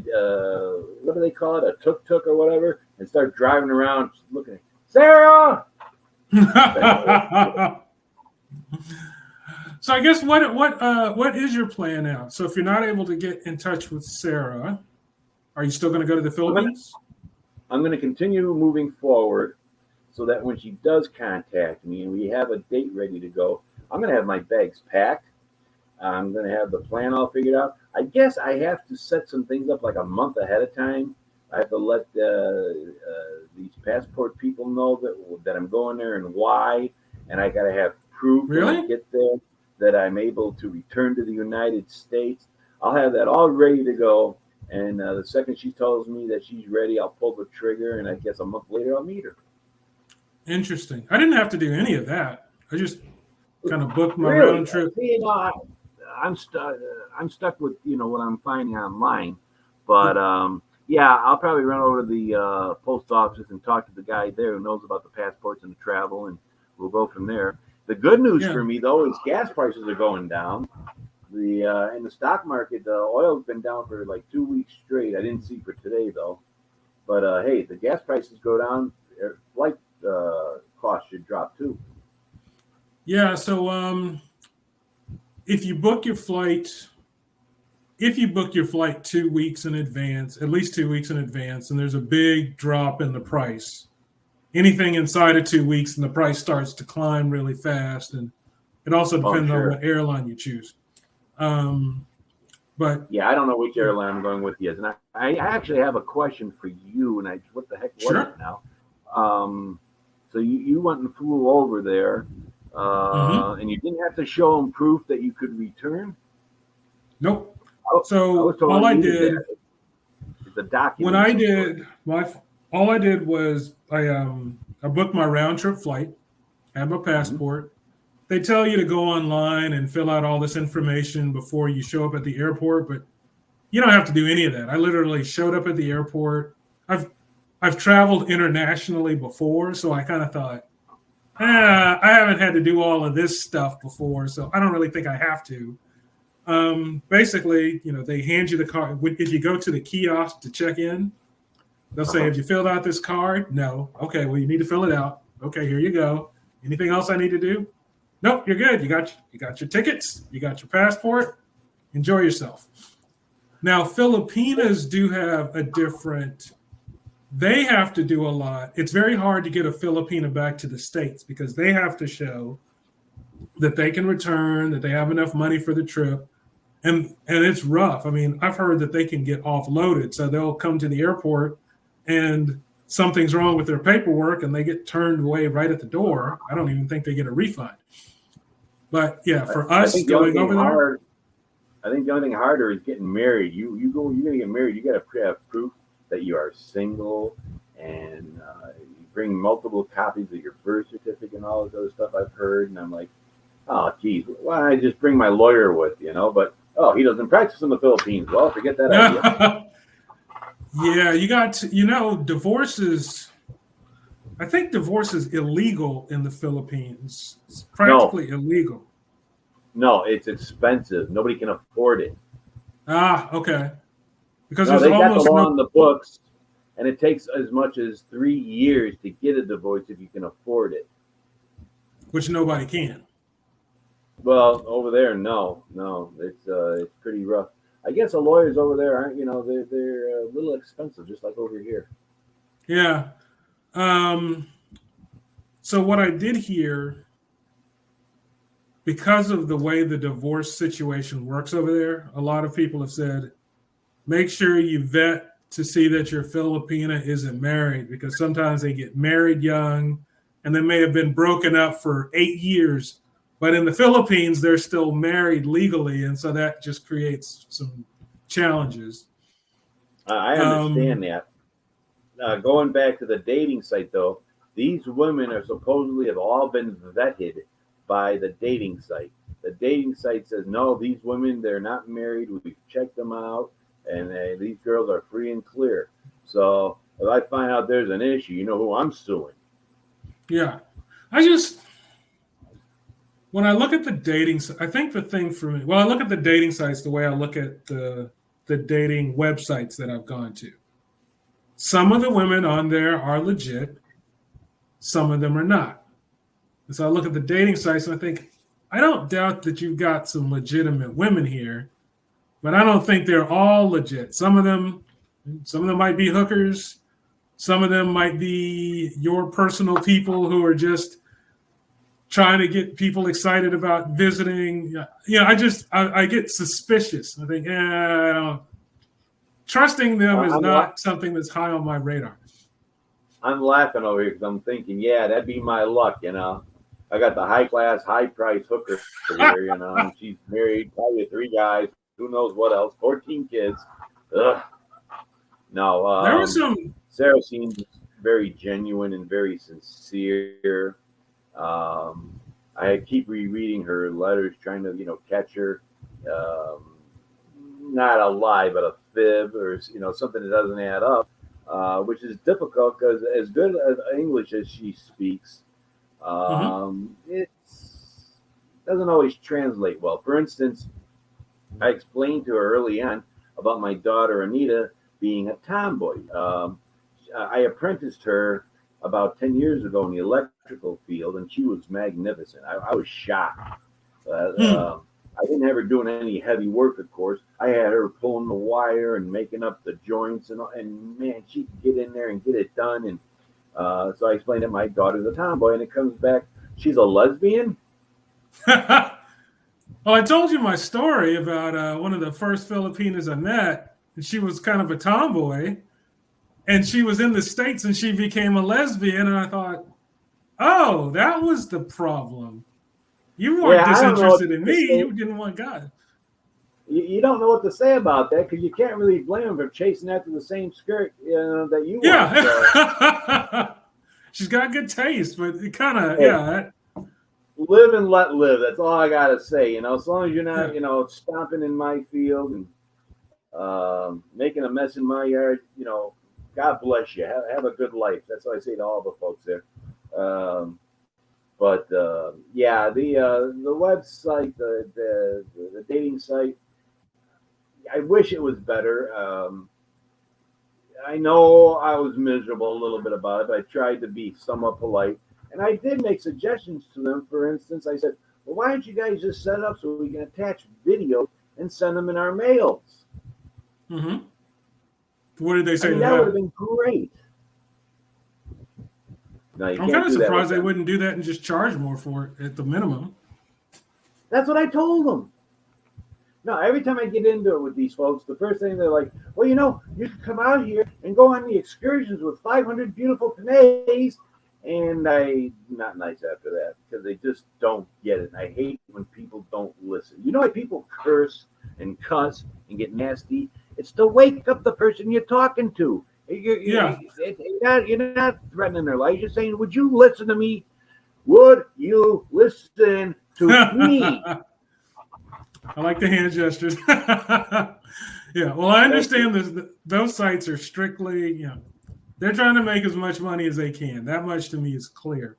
what do they call it, a tuk-tuk or whatever, and start driving around looking at Sarah. So I guess what is your plan now? So if you're not able to get in touch with Sarah, are you still going to go to the Philippines? I'm going to continue moving forward so that when she does contact me and we have a date ready to go, I'm going to have my bags packed. I'm going to have the plan all figured out. I guess I have to set some things up like a month ahead of time. I have to let these passport people know that I'm going there and why, and I got to have proof when I get there that I'm able to return to the United States. I'll have that all ready to go. And the second she tells me that she's ready, I'll pull the trigger. And I guess a month later, I'll meet her. Interesting. I didn't have to do any of that. I just kind of booked my round trip. I'm stuck with, what I'm finding online. But, I'll probably run over to the post office and talk to the guy there who knows about the passports and the travel. And we'll go from there. The good news for me, though, is gas prices are going down. In the stock market, the oil's been down for like 2 weeks straight. I didn't see for today, though. But, hey, the gas prices go down. Flight costs should drop, too. Yeah, so if you book your flight 2 weeks in advance, at least 2 weeks in advance, and there's a big drop in the price, anything inside of 2 weeks and the price starts to climb really fast. And it also depends on what airline you choose. But Yeah, I don't know which airline I'm going with yet. And I actually have a question for you. And what the heck was sure. it now? So you went and flew over there, Hmm. and you didn't have to show them proof that you could return. Nope. I was So told all I I needed did that. It's a when document of I some sort. did my all I did was I booked my round trip flight, had my Hmm. passport. They tell you to go online and fill out all this information before you show up at the airport, but you don't have to do any of that. I literally showed up at the airport. I've I've traveled internationally before, so I kind of thought, I haven't had to do all of this stuff before, so I don't really think I have to. Basically, they hand you the card. If you go to the kiosk to check in, they'll say, Uh-huh. "Have you filled out this card?" No. Okay, well, you need to fill it out. Okay, here you go. Anything else I need to do? Nope, you're good. You got your tickets. You got your passport. Enjoy yourself. Now, Filipinas do have a different. They have to do a lot. It's very hard to get a Filipina back to the States because they have to show that they can return, that they have enough money for the trip, and it's rough. I mean, I've heard that they can get offloaded, so they'll come to the airport and something's wrong with their paperwork and they get turned away right at the door. I don't even think they get a refund. But yeah, for I us think the only going thing over there, hard. I think the only thing harder is getting married. You're gonna get married. You got to have proof that you are single, and you bring multiple copies of your birth certificate and all this other stuff I've heard. And I'm like, oh, geez, why don't I just bring my lawyer with, But he doesn't practice in the Philippines. Well, forget that idea. yeah, divorce is. I think divorce is illegal in the Philippines. It's No, practically illegal. no, it's expensive. Nobody can afford it. Ah, okay. Because No, there's they got the almost law no, on the books, and it takes as much as 3 years to get a divorce if you can afford it. which nobody can. Well, over there, no, it's pretty rough. I guess the lawyers over there aren't, they're a little expensive, just like over here. Yeah. Um, so what I did here, because of the way the divorce situation works over there, a lot of people have said, make sure you vet to see that your Filipina isn't married because sometimes they get married young and they may have been broken up for 8 years. But in the Philippines, they're still married legally. And so that just creates some challenges. I Um, understand that. Going back to the dating site, though, these women are supposedly have all been vetted by the dating site. The dating site says, no, these women, they're not married. We've checked them out, and these girls are free and clear. So if I find out there's an issue, you know who I'm suing. yeah. I just, when I look at the dating, I think the thing for me, well, I look at the dating sites the way I look at the dating websites that I've gone to. Some of the women on there are legit, some of them are not. And so I look at the dating sites and I think, I don't doubt that you've got some legitimate women here, but I don't think they're all legit. Some of them might be hookers. Some of them might be your personal people who are just trying to get people excited about visiting. Yeah, I get suspicious. I think, I don't, trusting them is I'm not something that's high on my radar. I'm laughing over here because I'm thinking, yeah, that'd be my luck. I got the high class, high price hooker here, and she's married, probably 3 guys, who knows what else, 14 kids. Ugh. No, There was some. Sarah seems very genuine and very sincere. I keep rereading her letters, trying to, catch her. Um, Not a lie, but a fib or, something that doesn't add up, which is difficult because as good as English as she speaks, Mhm. it doesn't always translate well. For instance, I explained to her early on about my daughter Anita being a tomboy. I apprenticed her about 10 years ago in the electrical field, and she was magnificent. I was shocked. Hmm. I didn't have her doing any heavy work, of course. I had her pulling the wire and making up the joints, and man, she could get in there and get it done. And so I explained that my daughter's a tomboy, and it comes back, she's a lesbian. Well, I told you my story about one of the first Filipinas I met, and she was kind of a tomboy, and she was in the States and she became a lesbian, and I thought, oh, that was the problem. You weren't Yeah, I don't know what disinterested in to me, say. you didn't want God. You don't know what to say about that because you can't really blame them for chasing after the same skirt that you want. So, Yeah. She's got good taste, but it kind of, hey, yeah, live and let live. That's all I gotta say. As long as you're yeah. not, stomping in my field and making a mess in my yard, God bless you. Have a good life. That's what I say to all the folks there. Um, but yeah, the website, the dating site. I wish it was better. I know I was miserable a little bit about it, but I tried to be somewhat polite. And I did make suggestions to them. For instance, I said, well, why don't you guys just set it up so we can attach video and send them in our mails? Mm-hmm. What did they I say mean, to that would have that? been great. No, you I'm can't kind of do that with surprised they them. wouldn't do that and just charge more for it at the minimum. That's what I told them. No, every time I get into it with these folks, the first thing they're like, well, you can come out here and go on the excursions with 500 beautiful Panays. And I'm not nice after that because they just don't get it. And I hate when people don't listen. You know why people curse and cuss and get nasty? It's to wake up the person you're talking to. Yeah. You're not threatening their life. You're saying, would you listen to me? Would you listen to me? I like the hand gestures. Yeah. Well, I Thank you. understand those sites are strictly, they're trying to make as much money as they can. That much to me is clear.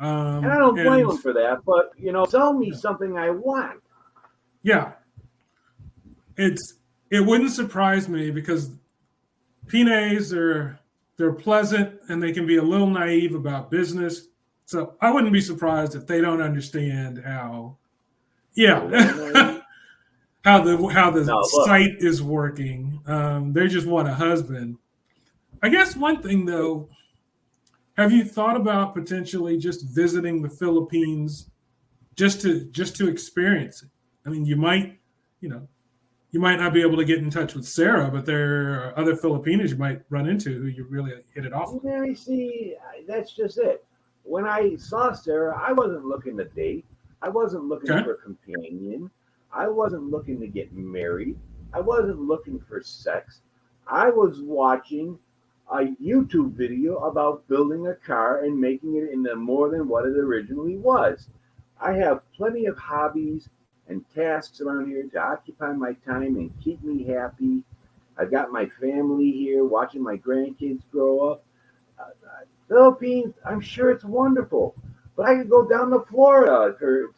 And I don't blame And them for that, but sell me yeah, something I want. yeah, it wouldn't surprise me because PNAs they're pleasant and they can be a little naive about business. So I wouldn't be surprised if they don't understand how, A little yeah, naive. how the No, look. site is working. They just want a husband. I guess one thing though, have you thought about potentially just visiting the Philippines just to experience it? I mean, you know, you might not be able to get in touch with Sarah, but there are other Filipinos you might run into who you really hit it off with. Yeah, I see. That's just it. When I saw Sarah, I wasn't looking to date. I wasn't looking Okay. for a companion. I wasn't looking to get married. I wasn't looking for sex. I was watching a YouTube video about building a car and making it into more than what it originally was. I have plenty of hobbies and tasks around here to occupy my time and keep me happy. I've got my family here, watching my grandkids grow up. Philippines, I'm sure it's wonderful, but I could go down to Florida for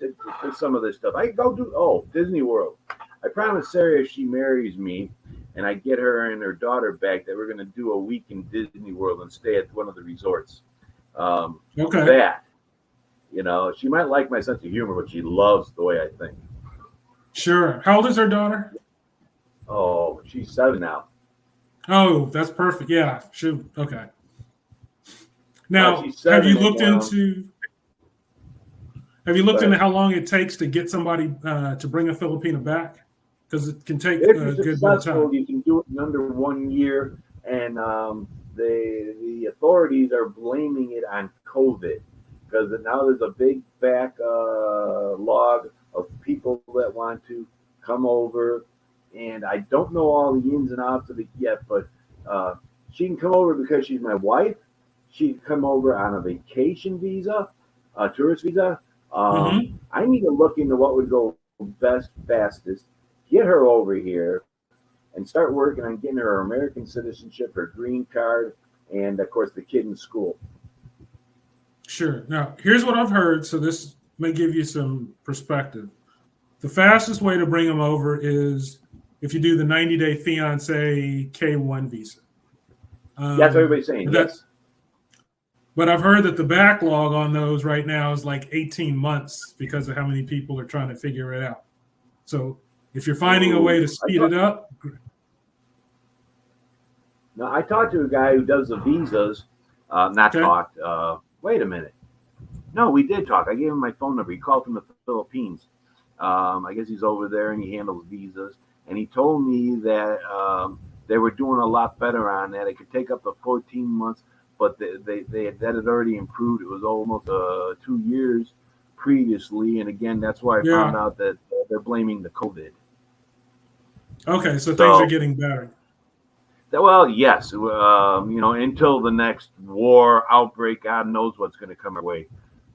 some of this stuff. I could go do Disney World. I promised Sarah if she marries me, and I get her and her daughter back, that we're going to do a week in Disney World and stay at one of the resorts. Okay. That she might like my sense of humor, but she loves the way I think. Sure. How old is her daughter? Oh, she's 7 now. Oh, that's perfect. Yeah. Shoot. Okay. Well, Now, she's 7, and have you looked but into how long it takes to get somebody to bring a Filipina back? Because it can take if you're a good bit of successful, time. you can do it in under 1 year, and the authorities are blaming it on COVID because now there's a big backlog of people that want to come over, and I don't know all the ins and outs of it yet, but she can come over because she's my wife. She can come over on a vacation visa, a tourist visa. Mm-hmm. I need to look into what would go best, fastest, get her over here, and start working on getting her American citizenship, her green card, and of course the kid in school. Sure. Now, here's what I've heard. So this may give you some perspective. The fastest way to bring them over is if you do the 90-day fiance K1 visa. That's what everybody's saying. That, Yes. but I've heard that the backlog on those right now is like 18 months because of how many people are trying to figure it out. So if you're finding a way to speed it up. Now, I talked to a guy who does the visas. Not Okay. talked. Wait a minute. No, we did talk. I gave him my phone number. He called from the Philippines. I guess he's over there and he handles visas. And he told me that they were doing a lot better on that. It could take up to 14 months, but that had already improved. It was almost 2 years previously. And again, that's why I found out that they're blaming the COVID. Okay, so things are getting better. Well, yes. Until the next war outbreak, God knows what's going to come our way.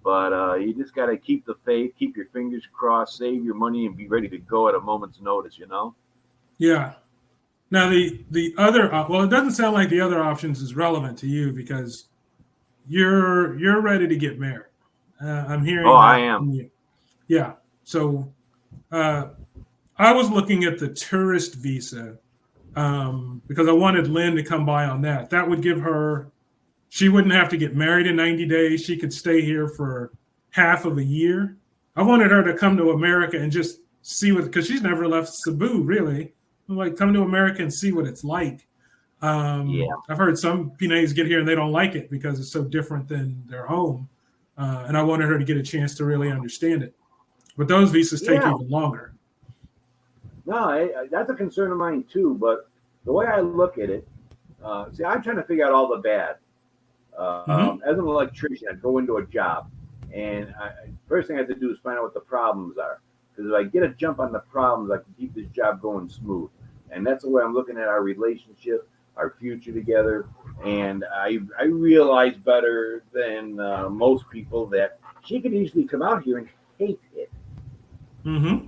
But you just got to keep the faith, keep your fingers crossed, save your money, and be ready to go at a moment's notice, Yeah. Now, the other, well, it doesn't sound like the other options is relevant to you because you're ready to get married. I'm hearing that. I am. Yeah. So I was looking at the tourist visa because I wanted Lynn to come by on that. That would give her, she wouldn't have to get married in 90 days. She could stay here for half of a year. I wanted her to come to America and just see what, because she's never left Cebu, really. I'm like, come to America and see what it's like. I've heard some Pinays get here and they don't like it because it's so different than their home. And I wanted her to get a chance to really understand it. But those visas take even longer. No, that's a concern of mine too. But the way I look at it, see, I'm trying to figure out all the bad. As an electrician, I'd go into a job, and first thing I have to do is find out what the problems are. Because if I get a jump on the problems, I can keep this job going smooth. And that's the way I'm looking at our relationship, our future together. And I realize better than most people that she could easily come out here and hate it. Mm-hmm.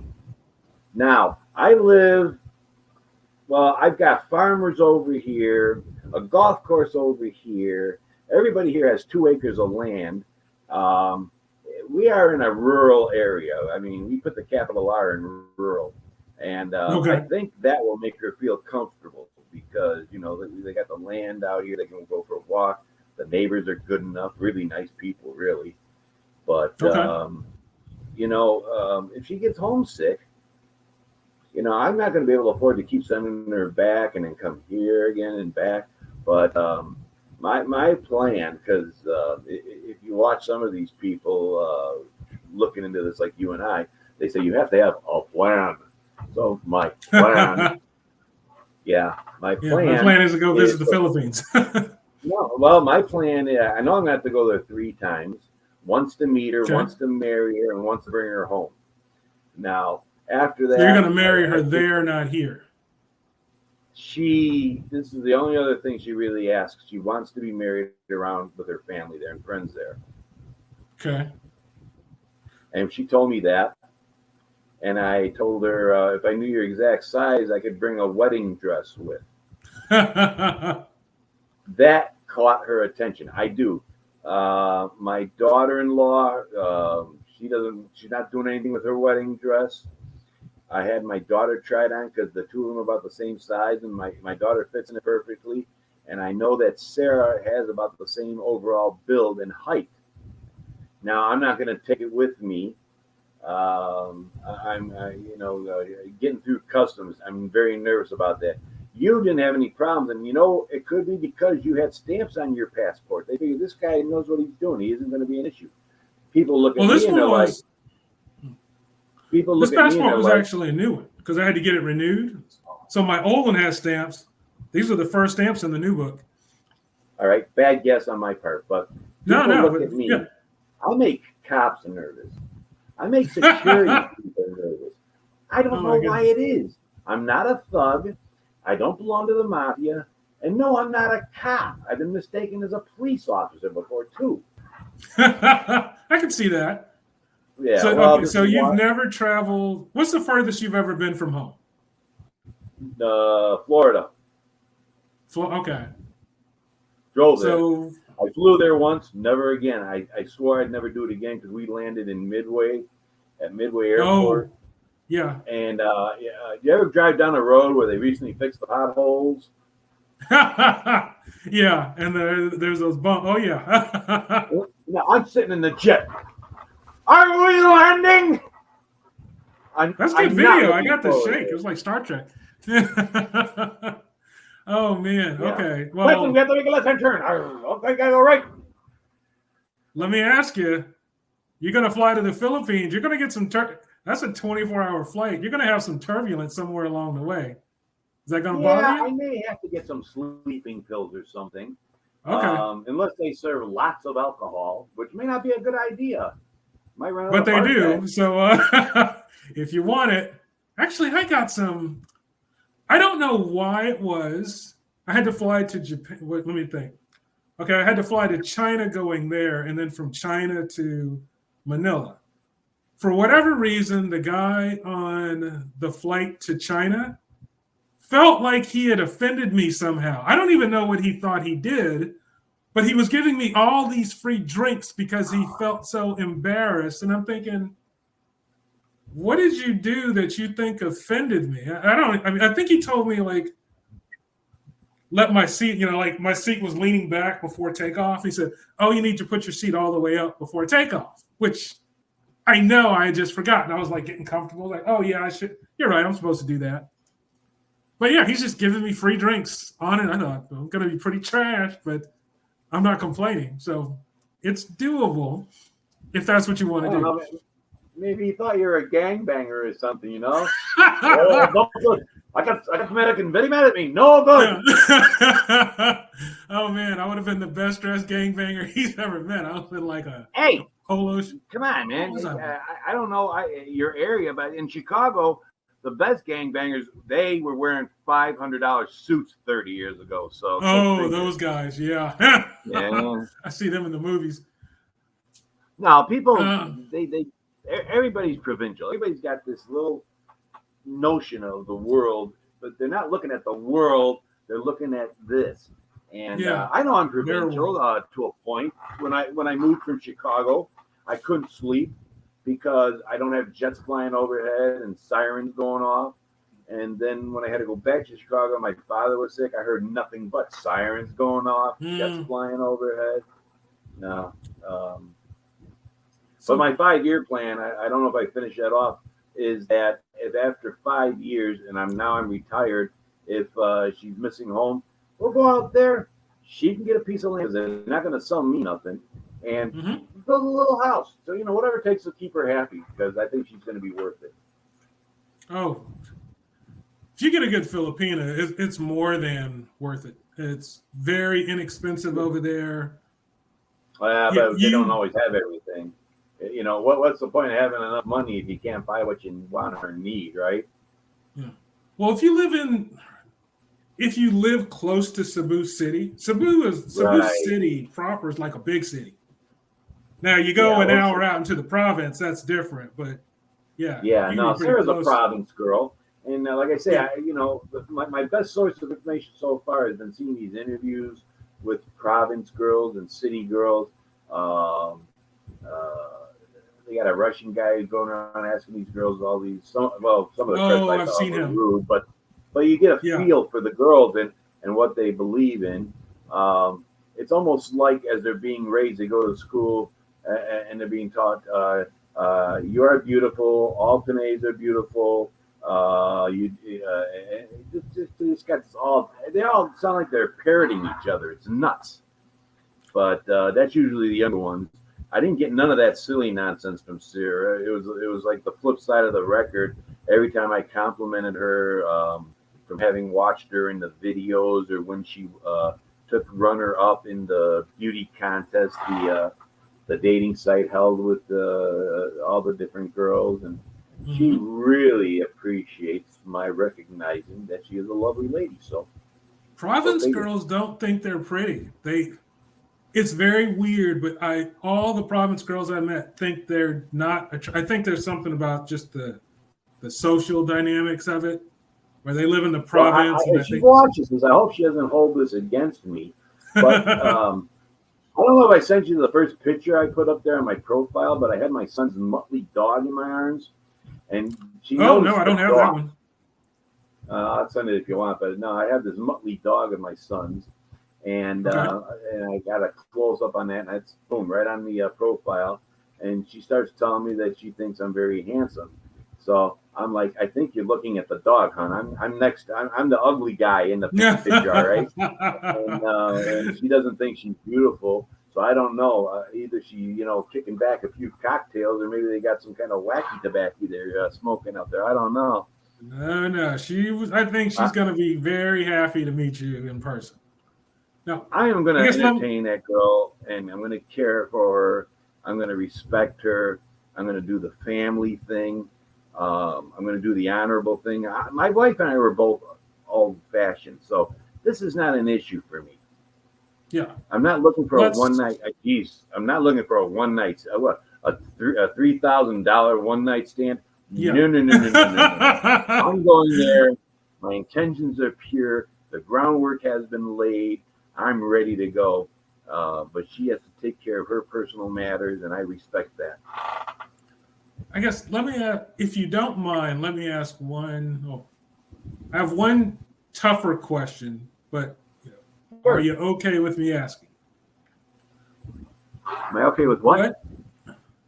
Now, I've got farmers over here, a golf course over here. Everybody here has 2 acres of land. We are in a rural area. I mean, we put the capital R in rural. And I think that will make her feel comfortable because, they got the land out here. They can go for a walk. The neighbors are good enough, really nice people, really. But, if she gets homesick, I'm not going to be able to afford to keep sending her back and then come here again and back. But my plan, because if you watch some of these people looking into this like you and I, they say you have to have a plan. So my plan, my plan is to go visit the Philippines. No, well, my plan, I know I'm going to have to go there 3 times. Once to meet her, once to marry her, and once to bring her home. Now, after that, so you're going to marry her there, not here. This is the only other thing she really asks. She wants to be married around with her family there and friends there. Okay. And she told me that. And I told her if I knew your exact size, I could bring a wedding dress with. That caught her attention. I do. My daughter-in-law, she's not doing anything with her wedding dress. I had my daughter try it on because the 2 of them are about the same size, and my daughter fits in it perfectly. And I know that Sarah has about the same overall build and height. Now, I'm not going to take it with me. Getting through customs, I'm very nervous about that. You didn't have any problems, and it could be because you had stamps on your passport. They figure this guy knows what he's doing. He isn't going to be an issue. People look at me and they're like, this passport was actually a new one because I had to get it renewed. So my old one has stamps. These are the first stamps in the new book. All right, bad guess on my part, but look at me. I make cops nervous. I make security people nervous. I don't know why it is. I'm not a thug. I don't belong to the mafia. And no, I'm not a cop. I've been mistaken as a police officer before, too. I can see that. Yeah. So you've never traveled. What's the furthest you've ever been from home? Florida. Okay. Drove there. I flew there once, never again. I swore I'd never do it again because we landed in Midway Airport. Oh, yeah. And you ever drive down a road where they recently fixed the potholes? Yeah, and there's those bumps. Oh, yeah. Now, I'm sitting in the jet. Are we landing? That's good video. I got the shake. It was like Star Trek. Oh, man. Yeah. Okay. Well, we have to make a left-hand turn. Okay, gotta go right. Let me ask you. You're going to fly to the Philippines. You're going to get some That's a 24-hour flight. You're going to have some turbulence somewhere along the way. Is that going to bother Yeah, you? I may have to get some sleeping pills or something. Okay. Unless they serve lots of alcohol, which may not be a good idea. Might run out But of they heart do. attack. So if you want it, actually, I got some. I don't know why it was. I had to fly to Japan. Wait, let me think. Okay, I had to fly to China going there, and then from China to Manila. For whatever reason, the guy on the flight to China felt like he had offended me somehow. I don't even know what he thought he did, but he was giving me all these free drinks because he felt so embarrassed. And I'm thinking, what did you do that you think offended me? I mean, I think he told me, like, let my seat, like my seat was leaning back before takeoff. He said, oh, you need to put your seat all the way up before takeoff, which I know I had just forgotten. I was like getting comfortable, like, oh, yeah, I should. You're right. I'm supposed to do that. But yeah, he's just giving me free drinks on it. I thought I'm going to be pretty trash, but I'm not complaining. So it's doable if that's what you want I to don't do. know. Maybe he thought you were a gangbanger or something, you know? Oh, no good. I got the medic very mad at me. No good. Oh man, I would have been the best dressed gangbanger he's ever met. I would have been like a Hey, polo. come on, What man. was I? I don't know your area, but in Chicago, the best gangbangers, they were wearing $500 suits 30 years ago. So Oh, those guys, yeah. yeah. I see them in the movies. Now, people, Uh, everybody's provincial. Everybody's got this little notion of the world, but they're not looking at the world. They're looking at this. And yeah, I know I'm their provincial world. to a point. When I moved from Chicago, I couldn't sleep because I don't have jets flying overhead and sirens going off. And then when I had to go back to Chicago, my father was sick. I heard nothing but sirens going off, jets flying overhead. No. But So, my 5 year plan, I don't know if I finish that off, is that if after 5 years, and I'm retired, if she's missing home, we'll go out there. She can get a piece of land. They're not going to sell me nothing, and build a little house. So whatever it takes to keep her happy, because I think she's going to be worth it. oh, if you get a good Filipina, it's more than worth it. It's very inexpensive over there. But they don't always have everything. What's the point of having enough money if you can't buy what you want or need, right? Yeah. Well, if you live close to Cebu City, Cebu City proper is like a big city. Now you go an hour out into the province, that's different. But yeah, yeah. you No, were pretty Sarah's close. a province girl, and like I say, my best source of information so far has been seeing these interviews with province girls and city girls. They got a Russian guy going around asking these girls all these. Some of the questions I I've thought seen were him. rude, but you get a feel for the girls and what they believe in. It's almost like as they're being raised, they go to school and they're being taught, "You are beautiful. All Canadians are beautiful." Just got this all. They all sound like they're parroting each other. It's nuts. But that's usually the younger ones. I didn't get none of that silly nonsense from Sarah. It was like the flip side of the record. Every time I complimented her from having watched her in the videos or when she took runner up in the beauty contest, the dating site held with all the different girls, and she really appreciates my recognizing that she is a lovely lady. So province girls don't think they're pretty. It's very weird, but all the province girls I met think they're not. I think there's something about just the social dynamics of it, where they live in the province. If she watches this, I hope she doesn't hold this against me. But I don't know if I sent you the first picture I put up there on my profile, but I had my son's Muttley dog in my arms, and she. Oh no, I don't have that one. I'll send it if you want, but no, I have this Muttley dog of my son's. And and I got a close up on that, and it's boom right on the profile. And she starts telling me that she thinks I'm very handsome. So I'm like, I think you're looking at the dog, hon. I'm next. I'm the ugly guy in the picture, all right? And she doesn't think she's beautiful. So I don't know. Either she, kicking back a few cocktails, or maybe they got some kind of wacky tobacco they're smoking out there. I don't know. No, she was. I think she's going to be very happy to meet you in person. No, I am going to entertain that girl, and I'm going to care for her. I'm going to respect her. I'm going to do the family thing. I'm going to do the honorable thing. My wife and I were both old-fashioned, so this is not an issue for me. Yeah, I'm not looking for a one night. Geez, I'm not looking for a one night. What a $3,000 one night stand? Yeah. No. I'm going there. My intentions are pure. The groundwork has been laid. I'm ready to go. But she has to take care of her personal matters, and I respect that. I guess let me, if you don't mind, let me ask one. Oh, I have one tougher question, but are you okay with me asking? Am I okay with what?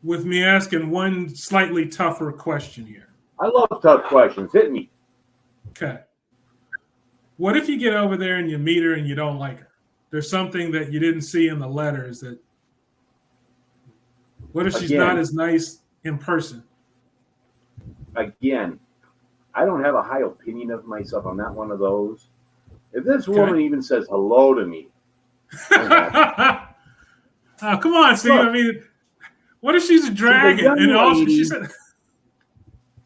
With me asking one slightly tougher question here. I love tough questions. Hit me. Okay. What if you get over there and you meet her and you don't like her? There's something that you didn't see in the letters that. What if she's not as nice in person? Again, I don't have a high opinion of myself. I'm not one of those. If this woman even says hello to me. Oh, come on, Steve. Look, I mean, what if she's a dragon? And also, she said.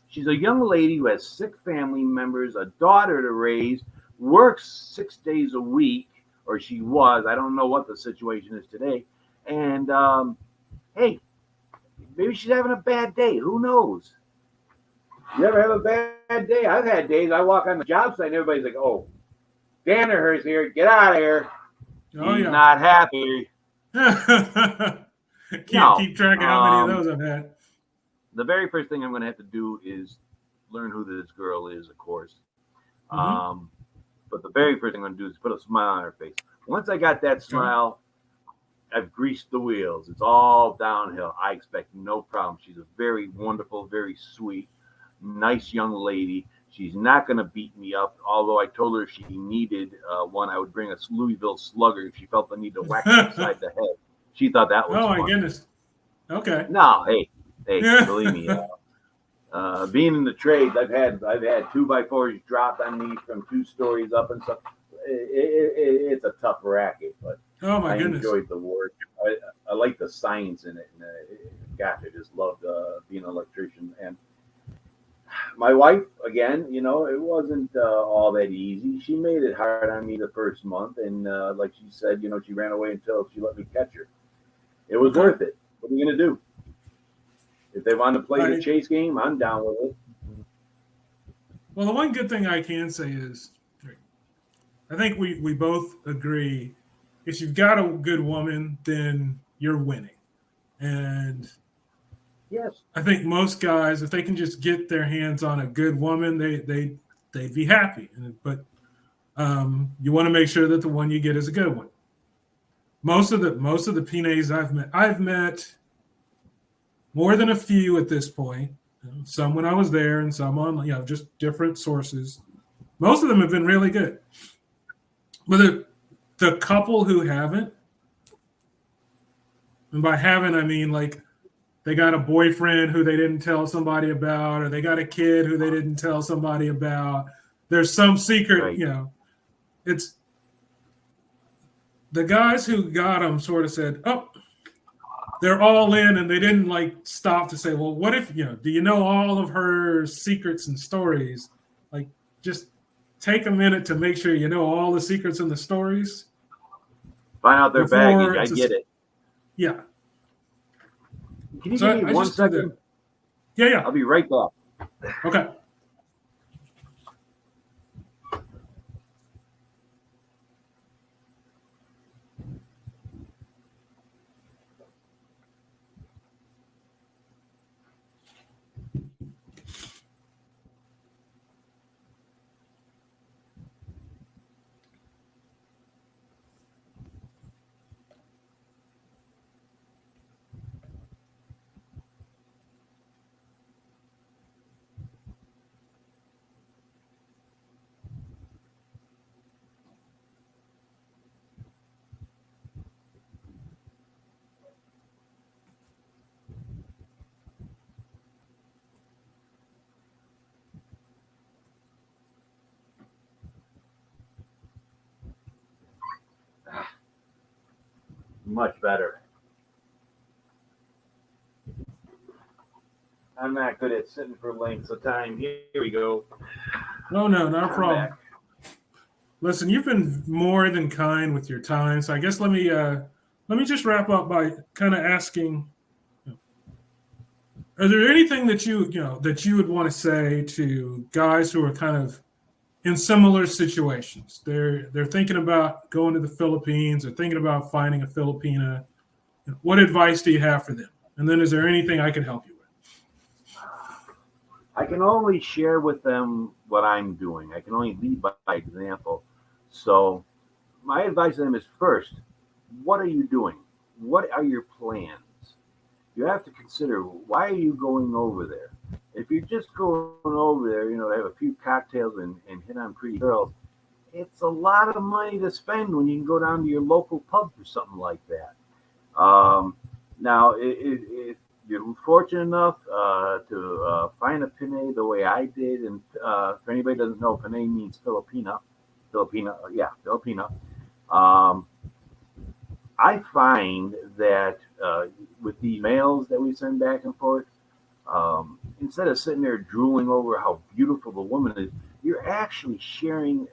She's a young lady who has 6 family members, a daughter to raise, works 6 days a week, or she was. I don't know what the situation is today. And, hey, maybe she's having a bad day. Who knows? You ever have a bad day? I've had days. I walk on the job site and everybody's like, oh, Danaher's here. Get out of here. Oh, He's not happy. Can't keep track of how many of those I've had. The very first thing I'm going to have to do is learn who this girl is, of course. Mm-hmm. But the very first thing I'm going to do is put a smile on her face. Once I got that smile, I've greased the wheels. It's all downhill. I expect no problem. She's a very wonderful, very sweet, nice young lady. She's not going to beat me up, although I told her if she needed one, I would bring a Louisville Slugger if she felt the need to whack her upside the head. She thought that was fun. Oh, my goodness. Okay. No, hey, believe me. Being in the trades, I've had 2x4s dropped on me from 2 stories up and stuff. It's a tough racket, but I enjoyed the work. I like the science in it. And, gosh, I just loved being an electrician. And my wife, again, it wasn't all that easy. She made it hard on me the first month, and like she said, she ran away until she let me catch her. It was worth it. What are you gonna do? If they want to play the chase game, I'm down with it. Well, the one good thing I can say is, I think we both agree, if you've got a good woman, then you're winning. And yes, I think most guys, if they can just get their hands on a good woman, they'd be happy. But you want to make sure that the one you get is a good one. Most of the PNAs I've met more than a few at this point. Some when I was there, and some on just different sources. Most of them have been really good. But the couple who haven't, and by haven't I mean like they got a boyfriend who they didn't tell somebody about, or they got a kid who they didn't tell somebody about. There's some secret, it's the guys who got them sort of said, oh, they're all in, and they didn't like stop to say, well, what if, do you know all of her secrets and stories? Like, just take a minute to make sure you know all the secrets and the stories. Find out their baggage. I get it. Yeah. Can you give me 1 second? Yeah. I'll be right back. Okay. Much better. I'm not good at sitting for lengths of time. Here we go. Oh no, not a I'm problem. back. Listen, you've been more than kind with your time, so I guess let me just wrap up by kind of asking: are there anything that that you would want to say to guys who are kind of in similar situations? They're thinking about going to the Philippines, or thinking about finding a Filipina. What advice do you have for them? And then, is there anything I can help you with? I can only share with them what I'm doing. I can only lead by example. So my advice to them is first, what are you doing? What are your plans? You have to consider, why are you going over there? If you're just going over there, to have a few cocktails and hit on pretty girls, it's a lot of money to spend when you can go down to your local pub for something like that. Now, if you're fortunate enough to find a Pinay the way I did, and for anybody who doesn't know, Pinay means Filipina. Filipina. I find that with the emails that we send back and forth, instead of sitting there drooling over how beautiful the woman is, you're actually sharing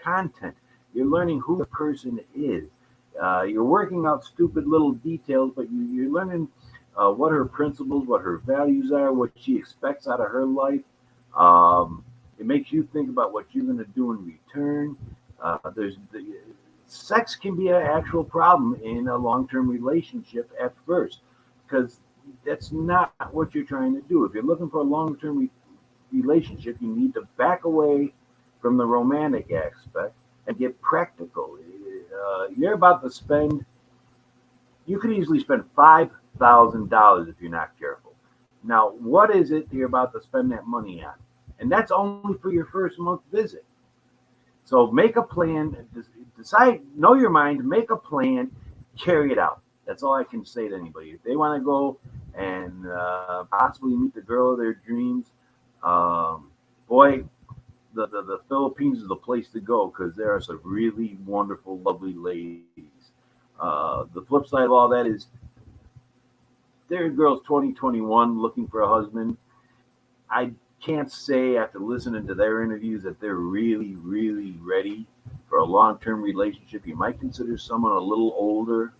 content. You're learning who the person is. You're working out stupid little details, but you're learning what her principles, what her values are, what she expects out of her life. It makes you think about what you're going to do in return. Sex can be an actual problem in a long-term relationship at first, because that's not what you're trying to do. If you're looking for a long-term relationship, you need to back away from the romantic aspect and get practical. You're about to spend, you could easily spend $5,000 if you're not careful. Now, what is it that you're about to spend that money on? And that's only for your first month visit. So make a plan, decide, know your mind, make a plan, carry it out. That's all I can say to anybody. If they want to go and possibly meet the girl of their dreams, boy, the Philippines is the place to go, because there are some really wonderful, lovely ladies. The flip side of all that is there are girls 2021 looking for a husband. I can't say after listening to their interviews that they're really, really ready for a long-term relationship. You might consider someone a little older.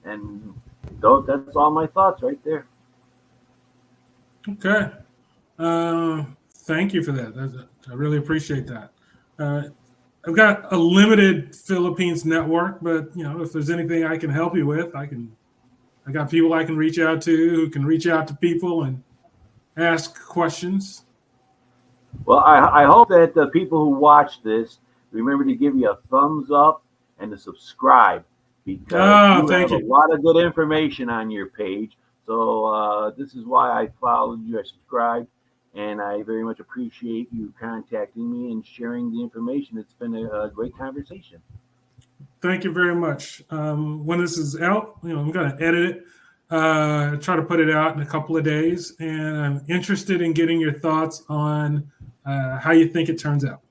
And that's all my thoughts right there. Okay. Thank you for that. I really appreciate that. I've got a limited Philippines network, but if there's anything I can help you with, I got people I can reach out to, who can reach out to people and ask questions. Well, I hope that the people who watch this remember to give you a thumbs up and to subscribe, because you have a lot of good information on your page. So this is why I followed you, I subscribed, and I very much appreciate you contacting me and sharing the information. It's been a great conversation. Thank you very much. When this is out, I'm going to edit it, try to put it out in a couple of days, and I'm interested in getting your thoughts on how you think it turns out.